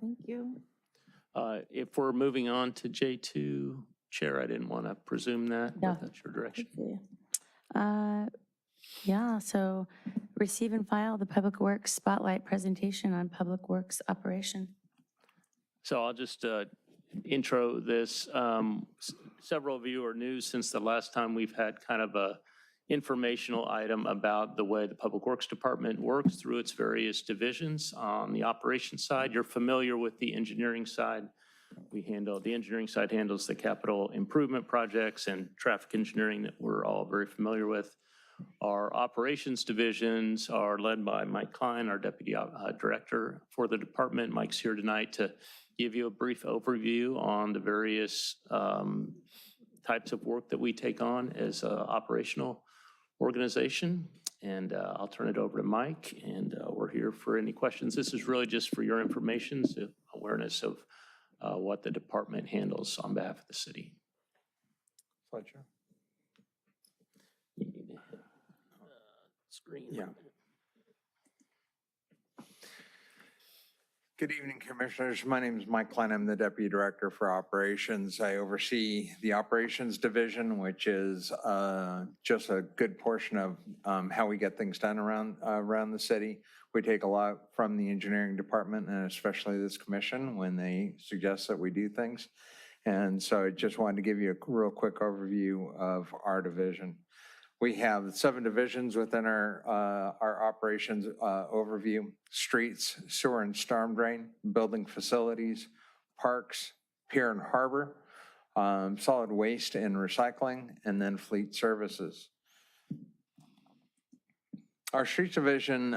Speaker 2: Thank you.
Speaker 4: If we're moving on to J2, Chair, I didn't want to presume that,
Speaker 1: Yeah.
Speaker 4: but that's your direction.
Speaker 1: Yeah, so receive and file the Public Works Spotlight presentation on Public Works operation.
Speaker 4: So I'll just intro this. Several of you are new since the last time we've had kind of a informational item about the way the Public Works Department works through its various divisions. On the operations side, you're familiar with the engineering side. The engineering side handles the capital improvement projects and traffic engineering that we're all very familiar with. Our operations divisions are led by Mike Klein, our deputy director for the department. Mike's here tonight to give you a brief overview on the various types of work that we take on as an operational organization. And I'll turn it over to Mike, and we're here for any questions. This is really just for your information, so awareness of what the department handles on behalf of the city.
Speaker 6: Slideshow.
Speaker 4: You need to hit screen.
Speaker 17: Yeah. Good evening, Commissioners. My name is Mike Klein. I'm the Deputy Director for Operations. I oversee the Operations Division, which is just a good portion of how we get things done around the city. We take a lot from the Engineering Department and especially this commission when they suggest that we do things. And so I just wanted to give you a real quick overview of our division. We have 7 divisions within our operations overview: streets, sewer and storm drain, building facilities, parks, pier and harbor, solid waste and recycling, and then fleet services. Our streets division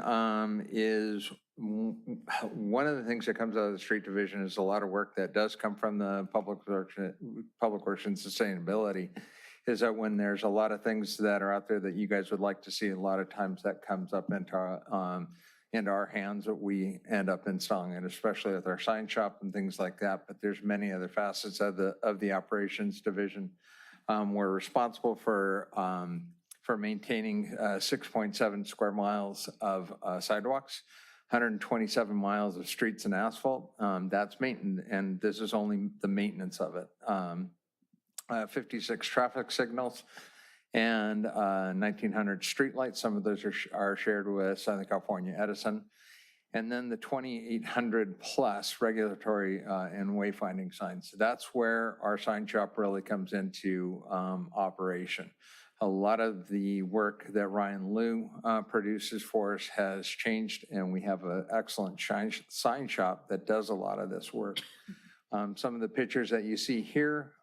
Speaker 17: is one of the things that comes out of the street division is a lot of work that does come from the public works and sustainability. Is that when there's a lot of things that are out there that you guys would like to see, a lot of times that comes up into our hands that we end up installing it, especially with our sign shop and things like that. But there's many other facets of the operations division. We're responsible for maintaining 6.7 square miles of sidewalks, 127 miles of streets and asphalt. That's maintenance, and this is only the maintenance of it. 56 traffic signals and 1,900 streetlights. Some of those are shared with Southern California Edison. And then the 2,800 plus regulatory and wayfinding signs. That's where our sign shop really comes into operation. A lot of the work that Ryan Liu produces for us has changed, and we have an excellent sign shop that does a lot of this work. Some of the pictures that you see here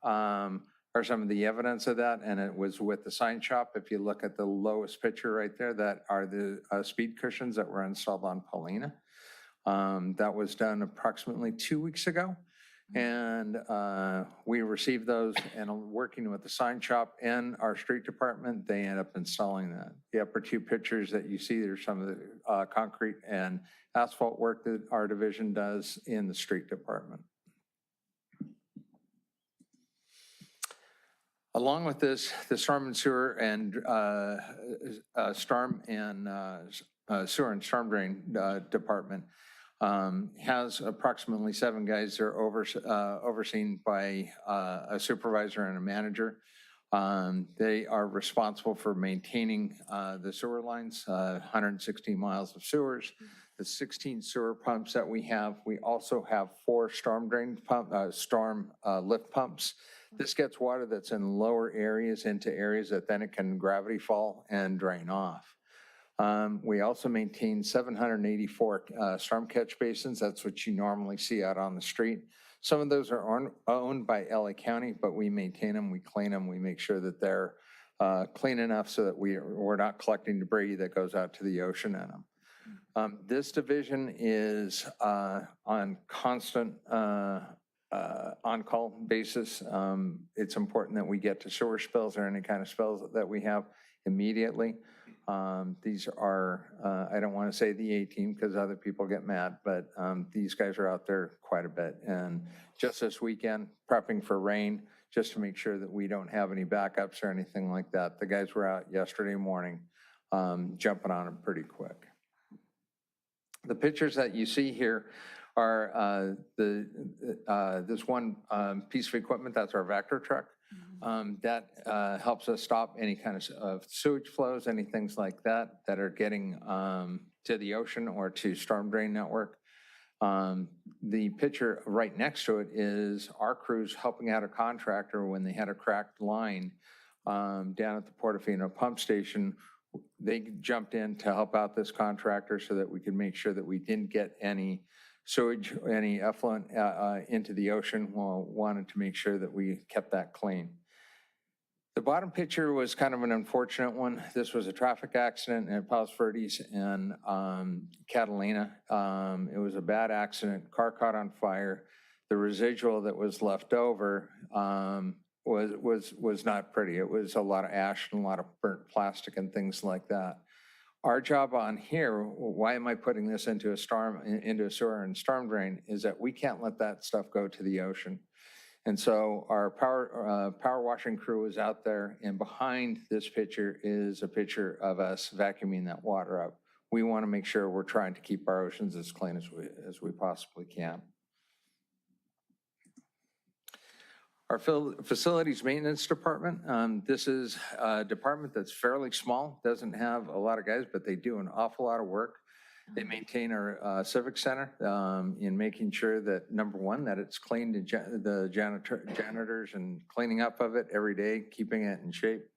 Speaker 17: are some of the evidence of that, and it was with the sign shop. If you look at the lowest picture right there, that are the speed cushions that were installed on Paulina. That was done approximately 2 weeks ago, and we received those, and working with the sign shop and our street department, they end up installing that. The upper 2 pictures that you see, there's some of the concrete and asphalt work that our division does in the street department. Along with this, the storm and sewer and sewer and storm drain department has approximately 7 guys that are overseen by a supervisor and a manager. They are responsible for maintaining the sewer lines, 116 miles of sewers, the 16 sewer pumps that we have. We also have 4 storm lift pumps. This gets water that's in lower areas into areas that then it can gravity fall and drain off. We also maintain 784 storm catch basins. That's what you normally see out on the street. Some of those are owned by LA County, but we maintain them, we clean them, we make sure that they're clean enough so that we're not collecting debris that goes out to the ocean in them. This division is on constant on-call basis. It's important that we get to sewer spills or any kind of spills that we have immediately. These are, I don't want to say the A-team because other people get mad, but these guys are out there quite a bit. And just this weekend, prepping for rain, just to make sure that we don't have any backups or anything like that. The guys were out yesterday morning jumping on them pretty quick. The pictures that you see here are this one piece of equipment, that's our Vector truck. That helps us stop any kind of sewage flows, any things like that that are getting to the ocean or to storm drain network. The picture right next to it is our crews helping out a contractor when they had a cracked line down at the Portofino pump station. They jumped in to help out this contractor so that we could make sure that we didn't get any sewage, any effluent into the ocean. Well, wanted to make sure that we kept that clean. The bottom picture was kind of an unfortunate one. This was a traffic accident at Palos Verdes and Catalina. It was a bad accident, car caught on fire. The residual that was left over was not pretty. It was a lot of ash and a lot of burnt plastic and things like that. Our job on here, why am I putting this into a sewer and storm drain, is that we can't let that stuff go to the ocean. And so our power washing crew is out there, and behind this picture is a picture of us vacuuming that water up. We want to make sure we're trying to keep our oceans as clean as we possibly can. Our facilities maintenance department, this is a department that's fairly small, doesn't have a lot of guys, but they do an awful lot of work. They maintain our civic center in making sure that, number one, that it's cleaned, the janitors and cleaning up of it every day, keeping it in shape,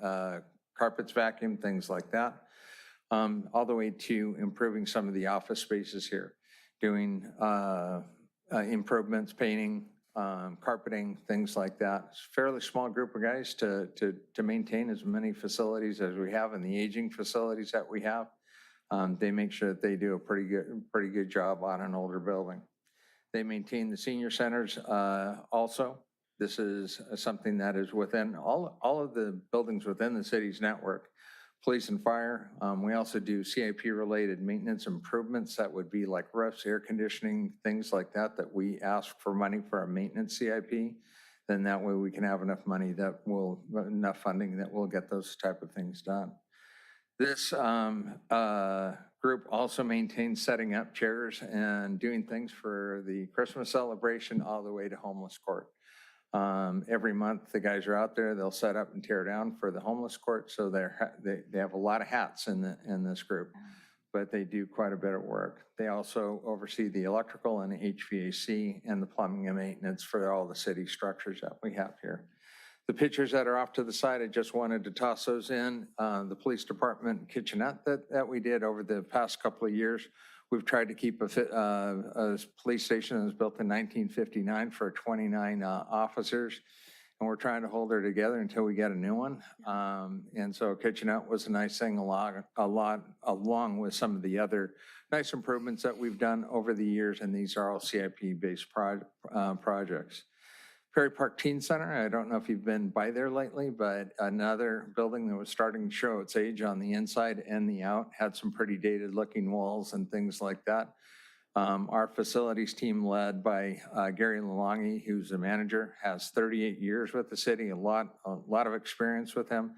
Speaker 17: carpets vacuumed, things like that, all the way to improving some of the office spaces here, doing improvements, painting, carpeting, things like that. It's a fairly small group of guys to maintain as many facilities as we have and the aging facilities that we have. They make sure that they do a pretty good job on an older building. They maintain the senior centers also. This is something that is within all of the buildings within the city's network. Police and fire. We also do CIP-related maintenance improvements. That would be like roofs, air conditioning, things like that, that we ask for money for our maintenance CIP. Then that way we can have enough money enough funding that will get those type of things done. This group also maintains setting up chairs and doing things for the Christmas celebration all the way to homeless court. Every month, the guys are out there, they'll set up and tear down for the homeless court. So they have a lot of hats in this group, but they do quite a bit of work. They also oversee the electrical and the HVAC and the plumbing and maintenance for all the city structures that we have here. The pictures that are off to the side, I just wanted to toss those in. The police department kitchenette that we did over the past couple of years. We've tried to keep a police station that was built in 1959 for 29 officers, and we're trying to hold her together until we get a new one. And so kitchenette was a nice thing along with some of the other nice improvements that we've done over the years, and these are all CIP-based projects. Perry Park Teen Center, I don't know if you've been by there lately, but another building that was starting to show its age on the inside and the out, had some pretty dated looking walls and things like that. Our facilities team led by Gary Lalongi, who's the manager, has 38 years with the city, a lot of experience with him.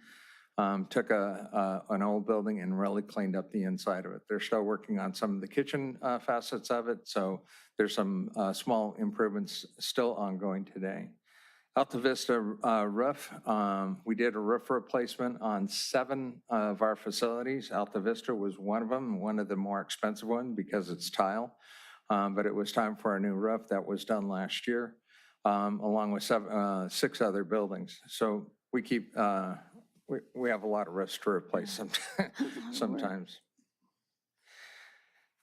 Speaker 17: Took an old building and really cleaned up the inside of it. They're still working on some of the kitchen facets of it, so there's some small improvements still ongoing today. Alta Vista roof, we did a roof replacement on 7 of our facilities. Alta Vista was one of them, one of the more expensive ones because it's tile, but it was time for a new roof. That was done last year, along with 6 other buildings. So we keep, we have a lot of roofs to replace sometimes.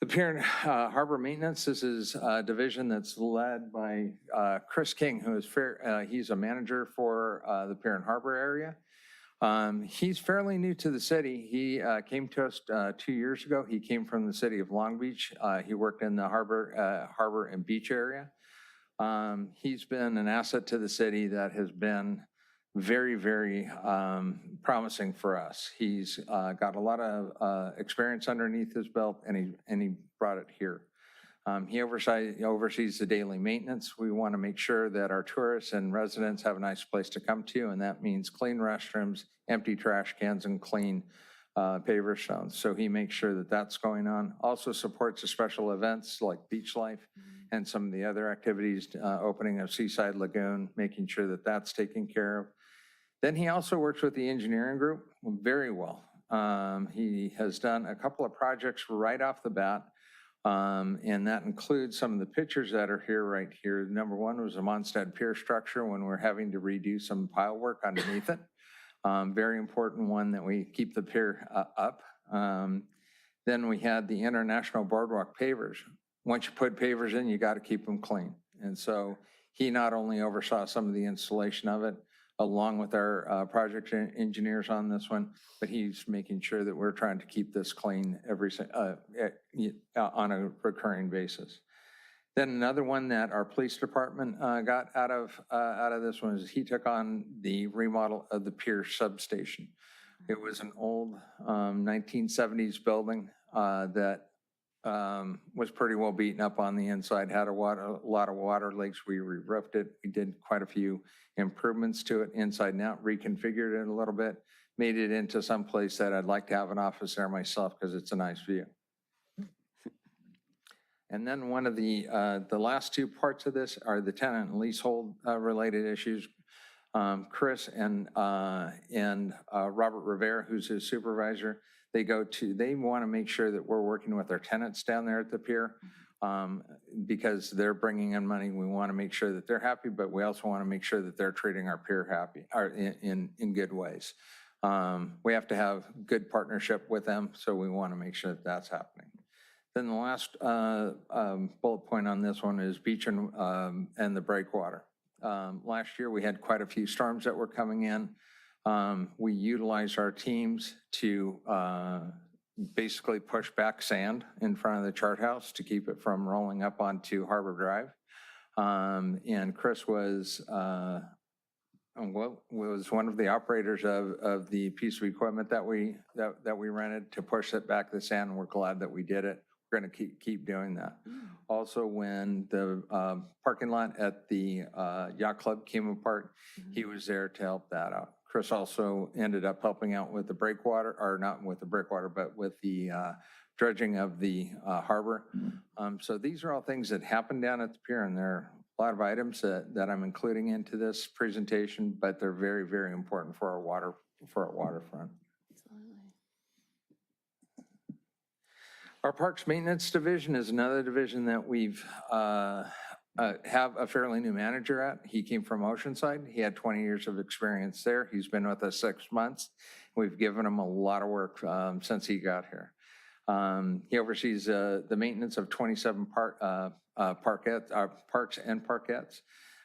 Speaker 17: The Pier and Harbor Maintenance, this is a division that's led by Chris King, who is he's a manager for the Pier and Harbor area. He's fairly new to the city. He came to us 2 years ago. He came from the city of Long Beach. He worked in the harbor and beach area. He's been an asset to the city that has been very, very promising for us. He's got a lot of experience underneath his belt, and he brought it here. He oversees the daily maintenance. We want to make sure that our tourists and residents have a nice place to come to, and that means clean restrooms, empty trash cans, and clean paver stones. So he makes sure that that's going on. Also supports the special events like beach life and some of the other activities, opening of Seaside Lagoon, making sure that that's taken care of. Then he also works with the engineering group very well. He has done a couple of projects right off the bat. And that includes some of the pictures that are here right here. Number one was a Mondstadt Pier structure when we're having to redo some pile work underneath it. Very important one that we keep the pier up. Then we had the International Boardwalk pavers. Once you put pavers in, you got to keep them clean. And so he not only oversaw some of the installation of it, along with our project engineers on this one, but he's making sure that we're trying to keep this clean on a recurring basis. Then another one that our police department got out of this one is he took on the remodel of the pier substation. It was an old 1970s building that was pretty well beaten up on the inside, had a lot of water leaks. We re-roofed it. We did quite a few improvements to it inside and out, reconfigured it a little bit, made it into some place that I'd like to have an office there myself because it's a nice view. And then one of the last two parts of this are the tenant and leasehold related issues. Chris and Robert Rivera, who's his supervisor, they want to make sure that we're working with our tenants down there at the pier because they're bringing in money. We want to make sure that they're happy, but we also want to make sure that they're treating our pier happy or in good ways. We have to have good partnership with them, so we want to make sure that that's happening. Then the last bullet point on this one is beach and the breakwater. Last year we had quite a few storms that were coming in. We utilized our teams to basically push back sand in front of the chart house to keep it from rolling up onto Harbor Drive. And Chris was one of the operators of the piece of equipment that we rented to push it back the sand, and we're glad that we did it. We're going to keep doing that. Also, when the parking lot at the yacht club came apart, he was there to help that out. Chris also ended up helping out with the breakwater, or not with the breakwater, but with the dredging of the harbor. So these are all things that happen down at the pier, and there are a lot of items that I'm including into this presentation, but they're very, very important for our waterfront. Our Parks Maintenance Division is another division that we've have a fairly new manager at. He came from Oceanside. He had 20 years of experience there. He's been with us 6 months. We've given him a lot of work since he got here. He oversees the maintenance of 27 parks and parkettes,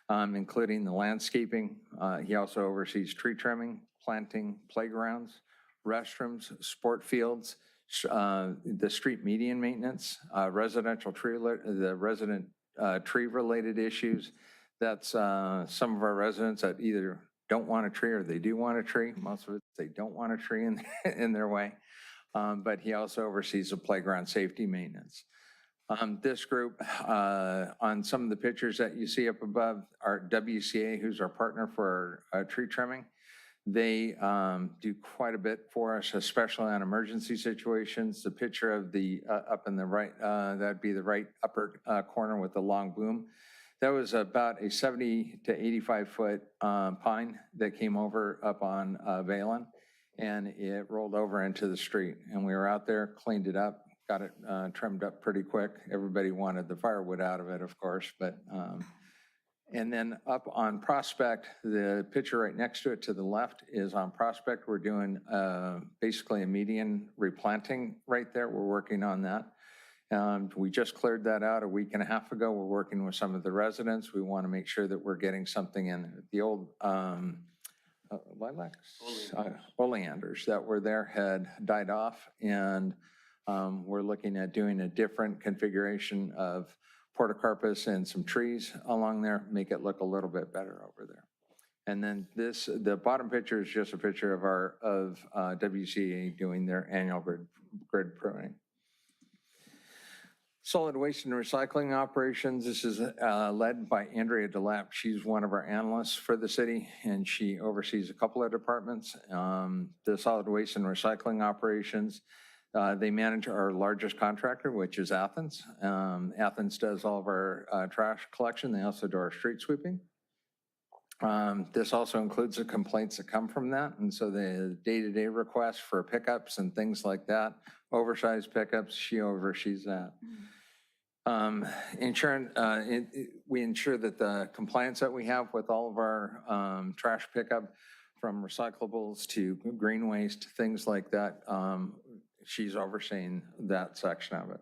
Speaker 17: including the landscaping. He also oversees tree trimming, planting, playgrounds, restrooms, sport fields, the street median maintenance, residential tree, the resident tree-related issues. That's some of our residents that either don't want a tree or they do want a tree. Most of it, they don't want a tree in their way. But he also oversees the playground safety maintenance. This group, on some of the pictures that you see up above, our WCA, who's our partner for our tree trimming. They do quite a bit for us, especially on emergency situations. The picture of the up in the right, that'd be the right upper corner with the long boom. That was about a 70 to 85 foot pine that came over up on Valen, and it rolled over into the street. And we were out there, cleaned it up, got it trimmed up pretty quick. Everybody wanted the firewood out of it, of course, but and then up on Prospect, the picture right next to it to the left is on Prospect. We're doing basically a median replanting right there. We're working on that. We just cleared that out a week and a half ago. We're working with some of the residents. We want to make sure that we're getting something in. The old lilacs? Oleanders that were there had died off, and we're looking at doing a different configuration of portocarpus and some trees along there, make it look a little bit better over there. And then the bottom picture is just a picture of WCA doing their annual grid pruning. Solid waste and recycling operations, this is led by Andrea DeLapp. She's one of our analysts for the city, and she oversees a couple of departments. The solid waste and recycling operations, they manage our largest contractor, which is Athens. Athens does all of our trash collection. They also do our street sweeping. This also includes the complaints that come from that. And so the day-to-day requests for pickups and things like that, oversized pickups, she oversees that. We ensure that the compliance that we have with all of our trash pickup, from recyclables to green waste, things like that, she's overseeing that section of it.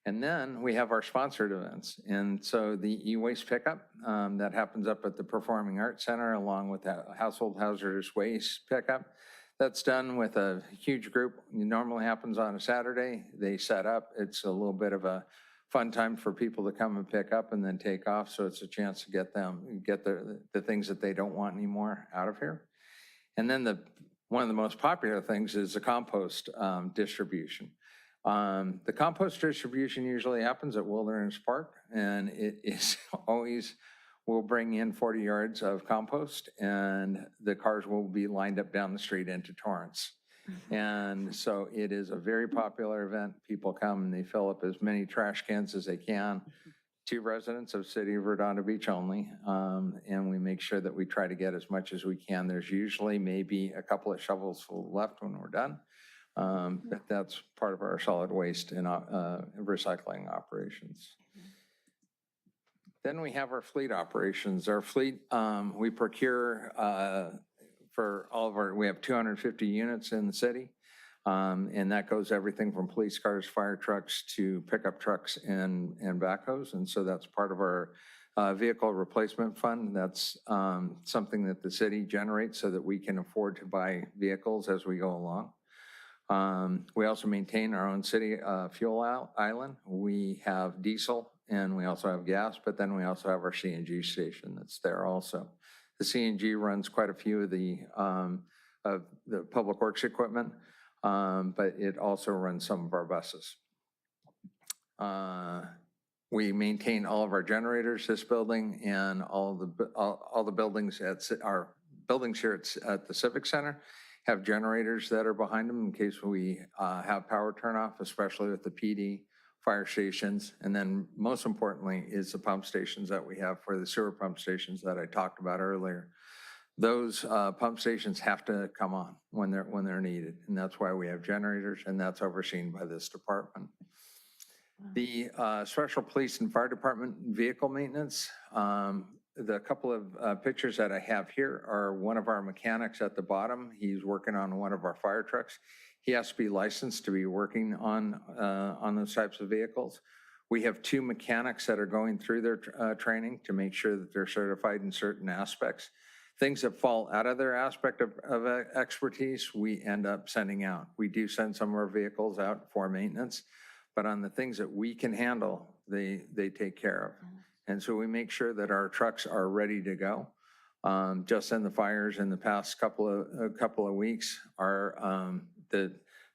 Speaker 17: And then we have our sponsored events. And so the e-waste pickup that happens up at the Performing Arts Center, along with that household hazardous waste pickup, that's done with a huge group. It normally happens on a Saturday. They set up. It's a little bit of a fun time for people to come and pick up and then take off. So it's a chance to get the things that they don't want anymore out of here. And then one of the most popular things is the compost distribution. The compost distribution usually happens at Wilderness Park, and it is always, we'll bring in 40 yards of compost, and the cars will be lined up down the street into Torrance. And so it is a very popular event. People come and they fill up as many trash cans as they can to residents of City of Redondo Beach only. And we make sure that we try to get as much as we can. There's usually maybe a couple of shovels left when we're done. But that's part of our solid waste and recycling operations. Then we have our fleet operations. Our fleet, we procure for all of we have 250 units in the city. And that goes everything from police cars, fire trucks, to pickup trucks and backhoes. And so that's part of our vehicle replacement fund. That's something that the city generates so that we can afford to buy vehicles as we go along. We also maintain our own city fuel island. We have diesel and we also have gas, but then we also have our CNG station that's there also. The CNG runs quite a few of the public works equipment, but it also runs some of our buses. We maintain all of our generators, this building, and all the buildings at our buildings here at the Civic Center have generators that are behind them in case we have power turnoff, especially with the PD, fire stations, and then most importantly is the pump stations that we have for the sewer pump stations that I talked about earlier. Those pump stations have to come on when they're needed, and that's why we have generators, and that's overseen by this department. The Special Police and Fire Department vehicle maintenance, the couple of pictures that I have here are one of our mechanics at the bottom. He's working on one of our fire trucks. He has to be licensed to be working on those types of vehicles. We have 2 mechanics that are going through their training to make sure that they're certified in certain aspects. Things that fall out of their aspect of expertise, we end up sending out. We do send some of our vehicles out for maintenance, but on the things that we can handle, they take care of. And so we make sure that our trucks are ready to go. Just in the fires in the past couple of weeks, the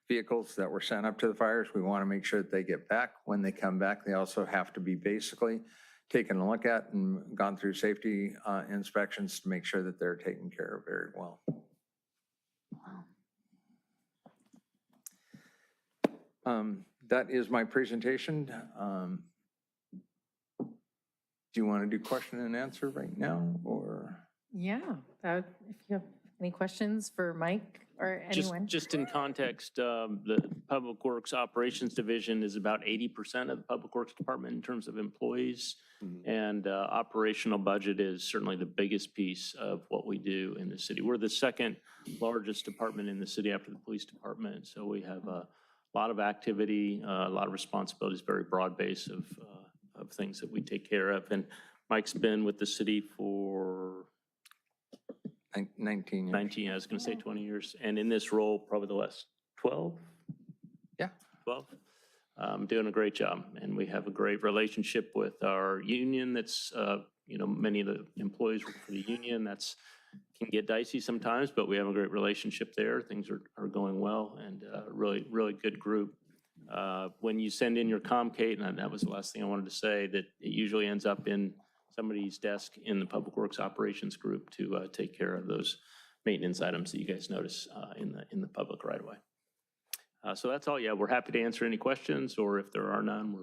Speaker 17: vehicles that were sent up to the fires, we want to make sure that they get back. When they come back, they also have to be basically taken a look at and gone through safety inspections to make sure that they're taken care of very well. That is my presentation. Do you want to do question and answer right now, or?
Speaker 2: Yeah, if you have any questions for Mike or anyone.
Speaker 4: Just in context, the Public Works Operations Division is about 80% of the Public Works Department in terms of employees. And operational budget is certainly the biggest piece of what we do in the city. We're the second largest department in the city after the police department. So we have a lot of activity, a lot of responsibilities, very broad base of things that we take care of. And Mike's been with the city for
Speaker 17: 19 years.
Speaker 4: 19, I was going to say 20 years. And in this role, probably the last 12?
Speaker 17: Yeah.
Speaker 4: 12. Doing a great job. And we have a great relationship with our union that's, many of the employees work for the union. That's can get dicey sometimes, but we have a great relationship there. Things are going well and really, really good group. When you send in your Comcate, and that was the last thing I wanted to say, that it usually ends up in somebody's desk in the Public Works Operations Group to take care of those maintenance items that you guys notice in the public right away. So that's all. Yeah, we're happy to answer any questions, or if there are none,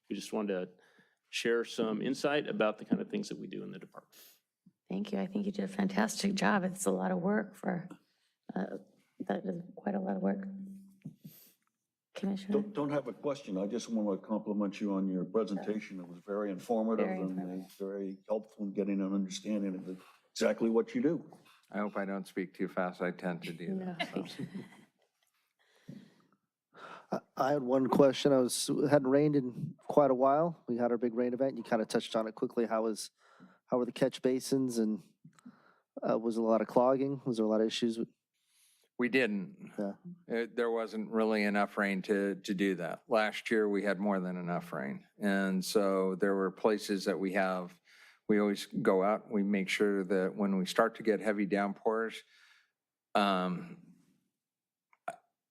Speaker 4: we just wanted to share some insight about the kind of things that we do in the department.
Speaker 1: Thank you. I think you did a fantastic job. It's a lot of work that is quite a lot of work. Commissioner?
Speaker 3: Don't have a question. I just want to compliment you on your presentation. It was very informative and very helpful in getting an understanding of exactly what you do.
Speaker 17: I hope I don't speak too fast. I tend to do that. So.
Speaker 15: I had one question. It hadn't rained in quite a while. We had our big rain event. You kind of touched on it quickly. How were the catch basins, and was there a lot of clogging? Was there a lot of issues?
Speaker 17: We didn't.
Speaker 15: Yeah.
Speaker 17: There wasn't really enough rain to do that. Last year, we had more than enough rain. And so there were places that we always go out. We make sure that when we start to get heavy downpours,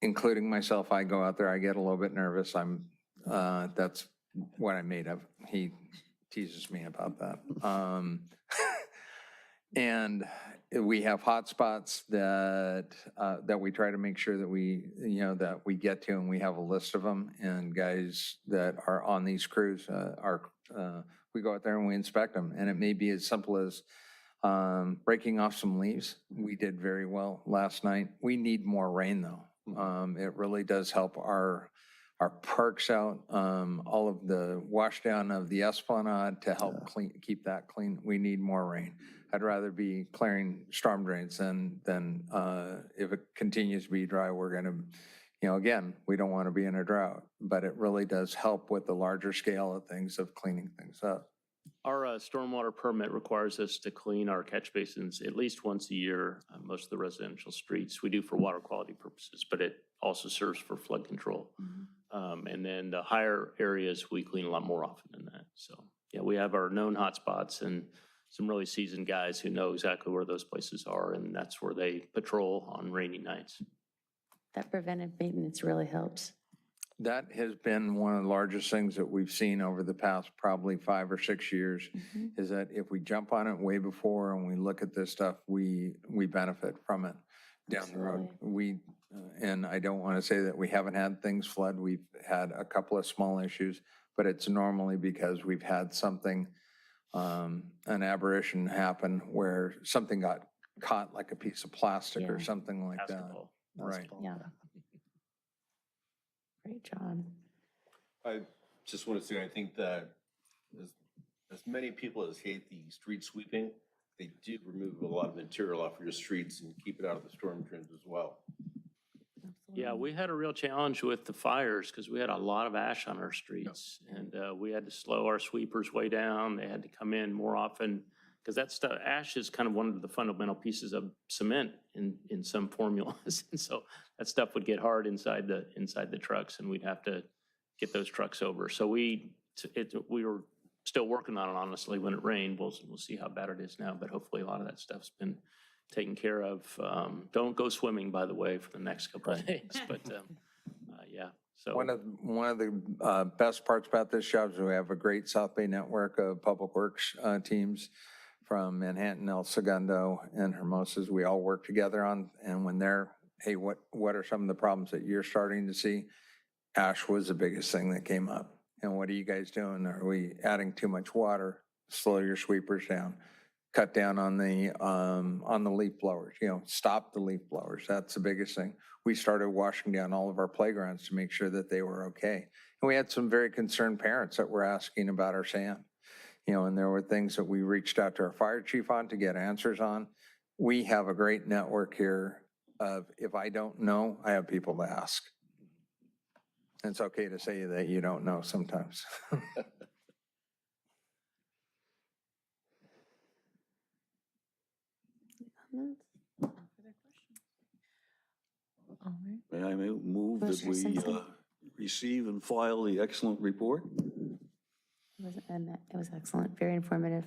Speaker 17: including myself, I go out there, I get a little bit nervous. That's what I'm made of. He teases me about that. And we have hot spots that we try to make sure that we get to, and we have a list of them. And guys that are on these crews we go out there and we inspect them. And it may be as simple as breaking off some leaves. We did very well last night. We need more rain though. It really does help our parks out, all of the wash down of the esplanade to help keep that clean. We need more rain. I'd rather be clearing storm drains than if it continues to be dry, we're going to, again, we don't want to be in a drought, but it really does help with the larger scale of things of cleaning things up.
Speaker 4: Our stormwater permit requires us to clean our catch basins at least once a year. Most of the residential streets we do for water quality purposes, but it also serves for flood control. And then the higher areas, we clean a lot more often than that. So yeah, we have our known hotspots and some really seasoned guys who know exactly where those places are, and that's where they patrol on rainy nights.
Speaker 1: That preventive maintenance really helps.
Speaker 17: That has been one of the largest things that we've seen over the past probably 5 or 6 years, is that if we jump on it way before and we look at this stuff, we benefit from it down the road. And I don't want to say that we haven't had things flood. We've had a couple of small issues, but it's normally because we've had something, an aberration happen where something got caught like a piece of plastic or something like
Speaker 4: Basketball.
Speaker 17: that. Right.
Speaker 1: Yeah. Great job.
Speaker 8: I just want to say, I think that as many people as hate the street sweeping, they do remove a lot of material off your streets and keep it out of the storm drains as well.
Speaker 4: Yeah, we had a real challenge with the fires because we had a lot of ash on our streets, and we had to slow our sweepers way down. They had to come in more often because that stuff, ash is kind of one of the fundamental pieces of cement in some formulas, and so that stuff would get hard inside the trucks, and we'd have to get those trucks over. So we were still working on it, honestly. When it rained, we'll see how bad it is now, but hopefully a lot of that stuff's been taken care of. Don't go swimming, by the way, for the next couple of days, but yeah. So
Speaker 17: one of the best parts about this job is we have a great South Bay network of public works teams from Manhattan, El Segundo, and Hermosa's. We all work together on, and when they're, hey, what are some of the problems that you're starting to see? Ash was the biggest thing that came up. And what are you guys doing? Are we adding too much water? Slow your sweepers down. Cut down on the leaf blowers, stop the leaf blowers. That's the biggest thing. We started washing down all of our playgrounds to make sure that they were okay. And we had some very concerned parents that were asking about our sand, and there were things that we reached out to our fire chief on to get answers on. We have a great network here of, if I don't know, I have people to ask. And it's okay to say that you don't know sometimes.
Speaker 2: All right.
Speaker 3: May I move that
Speaker 1: Commissioner
Speaker 3: we
Speaker 1: Simpson?
Speaker 3: receive and file the excellent report?
Speaker 1: It was excellent, very informative.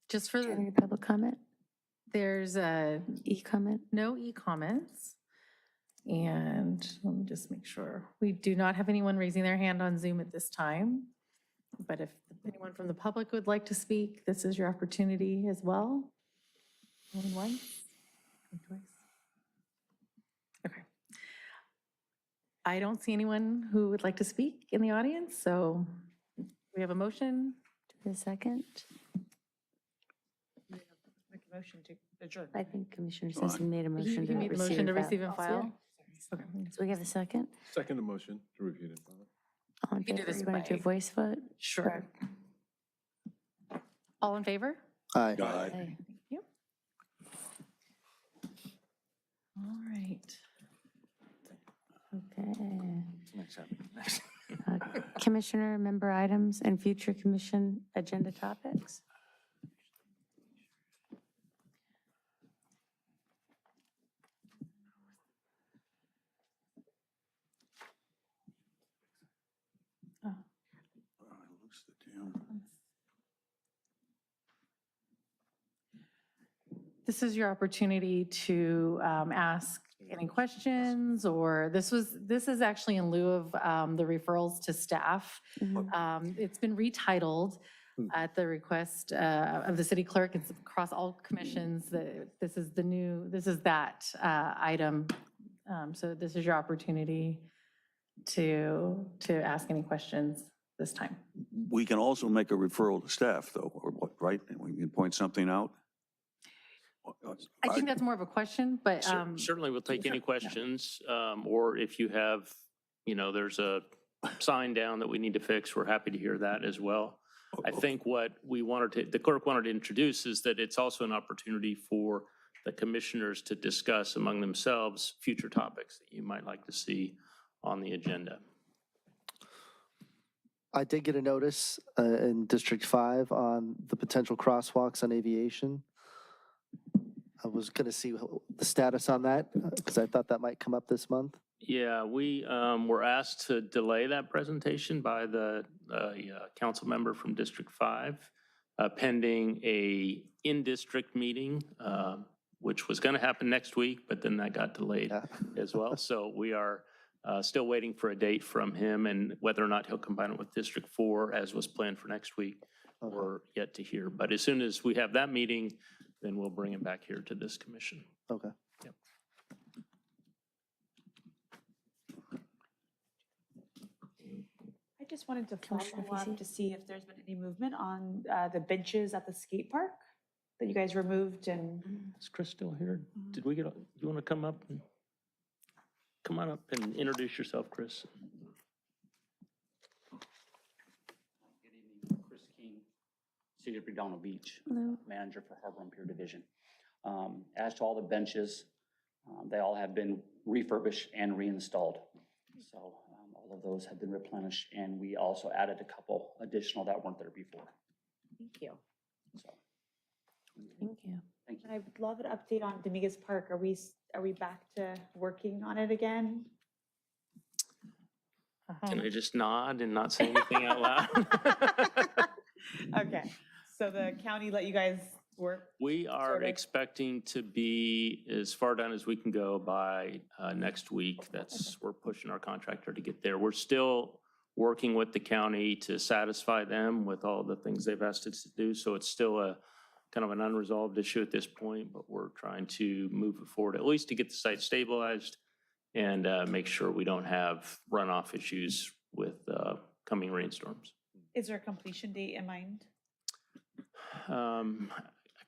Speaker 2: Just for
Speaker 1: Any
Speaker 2: the,
Speaker 1: public comment?
Speaker 2: there's
Speaker 1: E-comment?
Speaker 2: no e-comments. And let me just make sure. We do not have anyone raising their hand on Zoom at this time. But if anyone from the public would like to speak, this is your opportunity as well. Going once, going twice. Okay. I don't see anyone who would like to speak in the audience, so we have a motion.
Speaker 1: To the second?
Speaker 16: Make a motion to adjourn.
Speaker 1: I think Commissioner Simpson made a
Speaker 2: He
Speaker 1: motion to
Speaker 2: made the
Speaker 1: receive
Speaker 2: motion to
Speaker 1: and
Speaker 2: receive and
Speaker 1: file.
Speaker 2: file. Okay.
Speaker 1: So we have a second?
Speaker 6: Second the motion to review and file.
Speaker 1: All in
Speaker 2: can do
Speaker 1: favor?
Speaker 2: this
Speaker 1: You want to do a
Speaker 2: by-
Speaker 1: voice vote?
Speaker 2: Sure. All in favor?
Speaker 15: Aye.
Speaker 3: Aye.
Speaker 2: Thank you. All right.
Speaker 1: Okay.
Speaker 17: Next up.
Speaker 1: Commissioner member items and future commission agenda topics?
Speaker 3: Looks the damn-
Speaker 2: This is your opportunity to ask any questions, or this is actually in lieu of the referrals to staff. It's been retitled at the request of the city clerk. It's across all commissions. This is that item. So this is your opportunity to ask any questions this time.
Speaker 3: We can also make a referral to staff, though, or what, right? And we can point something out.
Speaker 2: I think that's more of a question, but
Speaker 4: Certainly, we'll take any questions, or if you have, there's a sign down that we need to fix, we're happy to hear that as well. I think what the clerk wanted to introduce is that it's also an opportunity for the commissioners to discuss among themselves future topics that you might like to see on the agenda.
Speaker 15: I did get a notice in District 5 on the potential crosswalks on Aviation. I was going to see the status on that because I thought that might come up this month.
Speaker 4: Yeah, we were asked to delay that presentation by the council member from District 5, pending a in-district meeting, which was going to happen next week, but then that got delayed as well. So we are still waiting for a date from him, and whether or not he'll combine it with District 4, as was planned for next week, we're yet to hear. But as soon as we have that meeting, then we'll bring him back here to this commission.
Speaker 15: Okay.
Speaker 4: Yep.
Speaker 16: I just wanted to
Speaker 1: Commissioner
Speaker 16: follow up
Speaker 1: Fisi?
Speaker 16: to see if there's been any movement on the benches at the skate park that you guys removed and.
Speaker 4: Is Chris still here? Did we get, you want to come up? Come on up and introduce yourself, Chris.
Speaker 18: Good evening, Chris King, City of Redondo Beach,
Speaker 1: Hello.
Speaker 18: Manager for Harbor and Pier Division. As to all the benches, they all have been refurbished and reinstalled. So all of those have been replenished, and we also added a couple additional that weren't there before.
Speaker 16: Thank you.
Speaker 18: So,
Speaker 1: Thank you.
Speaker 18: thank you.
Speaker 16: And I would love an update on Dominguez Park. Are we back to working on it again?
Speaker 4: Can I just nod and not say anything out loud?
Speaker 16: Okay, so the county let you guys work?
Speaker 4: We are
Speaker 16: Sort of.
Speaker 4: expecting to be as far done as we can go by next week. We're pushing our contractor to get there. We're still working with the county to satisfy them with all the things they've asked us to do. So it's still a kind of an unresolved issue at this point, but we're trying to move it forward, at least to get the site stabilized and make sure we don't have runoff issues with coming rainstorms.
Speaker 16: Is there a completion date in mind?
Speaker 4: I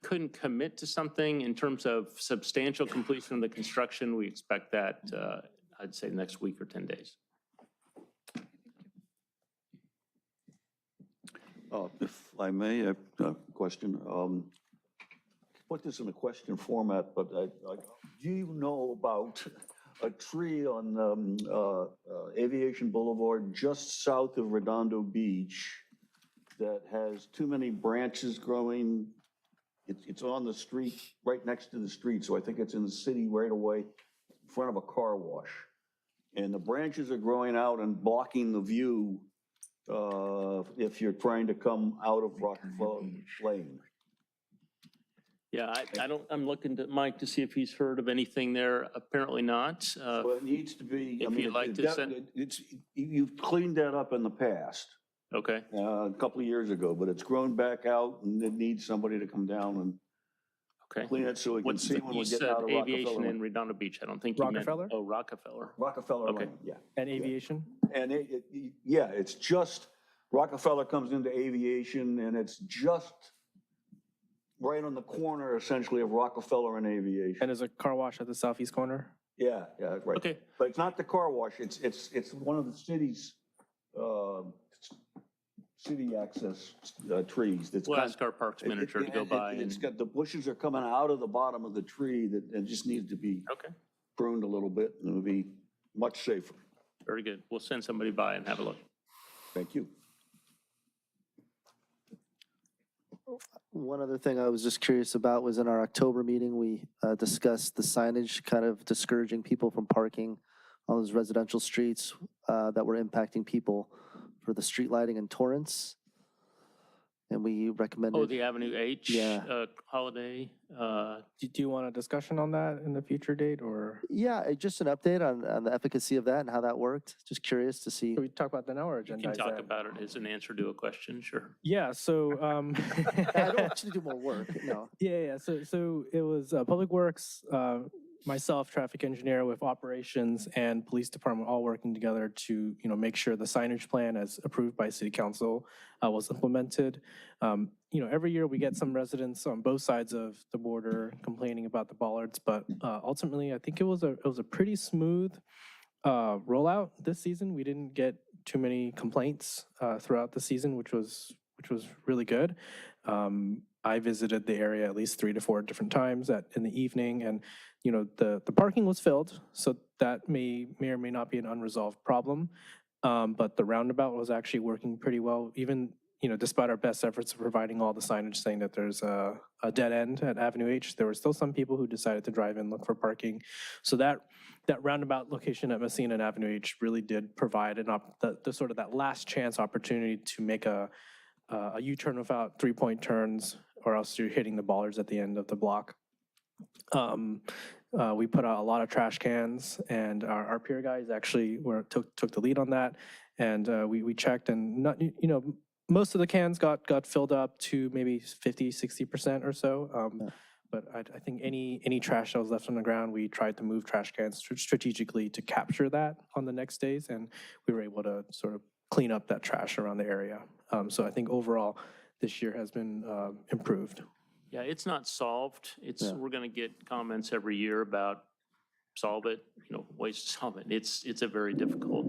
Speaker 4: couldn't commit to something in terms of substantial completion of the construction. We expect that, I'd say, next week or 10 days.
Speaker 3: If I may, a question. Put this in a question format, but do you know about a tree on Aviation Boulevard just south of Redondo Beach that has too many branches growing? It's on the street, right next to the street, so I think it's in the city right away. front of a car wash. And the branches are growing out and blocking the view if you're trying to come out of Rockefeller Lane.
Speaker 4: Yeah, I'm looking to Mike to see if he's heard of anything there. Apparently not.
Speaker 3: So it needs to be, I
Speaker 4: If
Speaker 3: mean,
Speaker 4: you'd like to send,
Speaker 3: you've cleaned that up in the past,
Speaker 4: okay.
Speaker 3: a couple of years ago, but it's grown back out and it needs somebody to come down and
Speaker 4: Okay.
Speaker 3: clean it so we can
Speaker 4: What's
Speaker 3: see
Speaker 4: the,
Speaker 3: when
Speaker 4: you
Speaker 3: we're getting
Speaker 4: said
Speaker 3: out of
Speaker 4: aviation
Speaker 3: Rockefeller.
Speaker 4: in Redondo Beach. I don't think you meant.
Speaker 5: Rockefeller?
Speaker 4: Oh, Rockefeller.
Speaker 3: Rockefeller
Speaker 4: Okay.
Speaker 3: Lane, yeah.
Speaker 5: And aviation?
Speaker 3: And yeah, it's just, Rockefeller comes into aviation and it's just right on the corner essentially of Rockefeller and aviation.
Speaker 5: And there's a car wash at the southeast corner?
Speaker 3: Yeah, right.
Speaker 4: Okay.
Speaker 3: But it's not the car wash, it's one of the city's, city access trees. That's
Speaker 4: We'll
Speaker 3: kind-
Speaker 4: ask our parks manager to go by
Speaker 3: It's
Speaker 4: and,
Speaker 3: got, the bushes are coming out of the bottom of the tree that, it just needs to be
Speaker 4: okay,
Speaker 3: pruned a little bit and it'll be much safer.
Speaker 4: very good. We'll send somebody by and have a look.
Speaker 3: Thank you.
Speaker 15: One other thing I was just curious about was in our October meeting, we discussed the signage kind of discouraging people from parking on those residential streets that were impacting people for the street lighting in Torrance. And we recommended.
Speaker 4: Oh, the Avenue H
Speaker 15: Yeah.
Speaker 4: holiday.
Speaker 5: Do you want a discussion on that in the future date, or?
Speaker 15: Yeah, just an update on the efficacy of that and how that worked. Just curious to see.
Speaker 5: Can we talk about that now or
Speaker 4: You
Speaker 5: agenda?
Speaker 4: can talk about it as an answer to a question, sure.
Speaker 5: Yeah, so.
Speaker 15: I don't want you to do more work, no.
Speaker 5: Yeah. So it was Public Works, myself, traffic engineer with operations and police department all working together to, make sure the signage plan as approved by city council was implemented. Every year we get some residents on both sides of the border complaining about the bollards, but ultimately I think it was a pretty smooth rollout this season. We didn't get too many complaints throughout the season, which was really good. I visited the area at least 3 to 4 different times in the evening, and the parking was filled, so that may or may not be an unresolved problem. But the roundabout was actually working pretty well, even despite our best efforts of providing all the signage saying that there's a dead end at Avenue H. There were still some people who decided to drive in, look for parking. So that roundabout location at Messina and Avenue H really did provide the sort of that last chance opportunity to make a U-turn without 3-point turns, or else you're hitting the bollards at the end of the block. We put out a lot of trash cans, and our peer guys actually took the lead on that. And we checked, and most of the cans got filled up to maybe 50-60% or so. But I think any trash that was left on the ground, we tried to move trash cans strategically to capture that on the next days, and we were able to sort of clean up that trash around the area. So I think overall, this year has been improved.
Speaker 4: Yeah, it's not solved. We're going to get comments every year about solve it, ways to solve it. It's a very difficult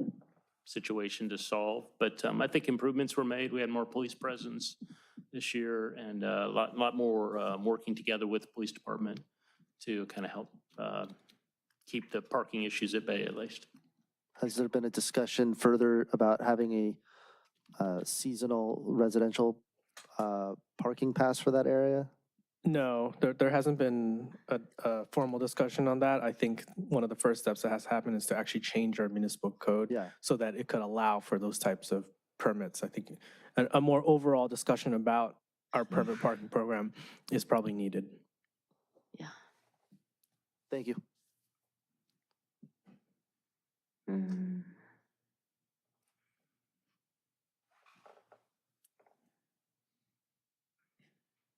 Speaker 4: situation to solve, but I think improvements were made. We had more police presence this year and a lot more working together with the police department to kind of help keep the parking issues at bay at least.
Speaker 15: Has there been a discussion further about having a seasonal residential parking pass for that area?
Speaker 5: No, there hasn't been a formal discussion on that. I think one of the first steps that has to happen is to actually change our municipal code so that it could allow for those types of permits. I think a more overall discussion about our permit parking program is probably needed.
Speaker 1: Yeah.
Speaker 15: Thank you.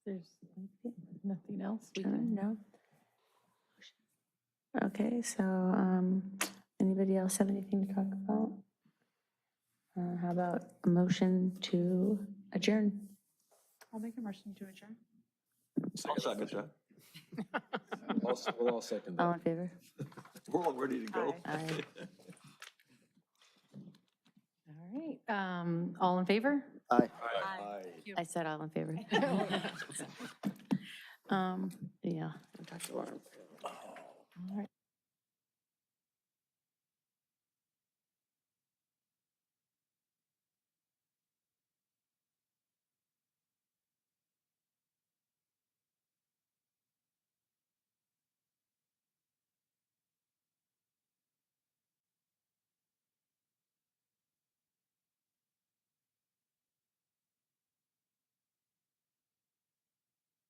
Speaker 2: There's nothing else?
Speaker 1: No. Okay, so anybody else have anything to talk about? How about a motion to adjourn?
Speaker 16: I'll make a motion to adjourn.
Speaker 3: I'll second that.
Speaker 6: We'll all second that.
Speaker 1: All in favor?
Speaker 3: We're all ready to go.
Speaker 1: Aye.
Speaker 2: All right, all in favor?
Speaker 15: Aye.
Speaker 1: I said all in favor. Yeah, I'll talk to Laura.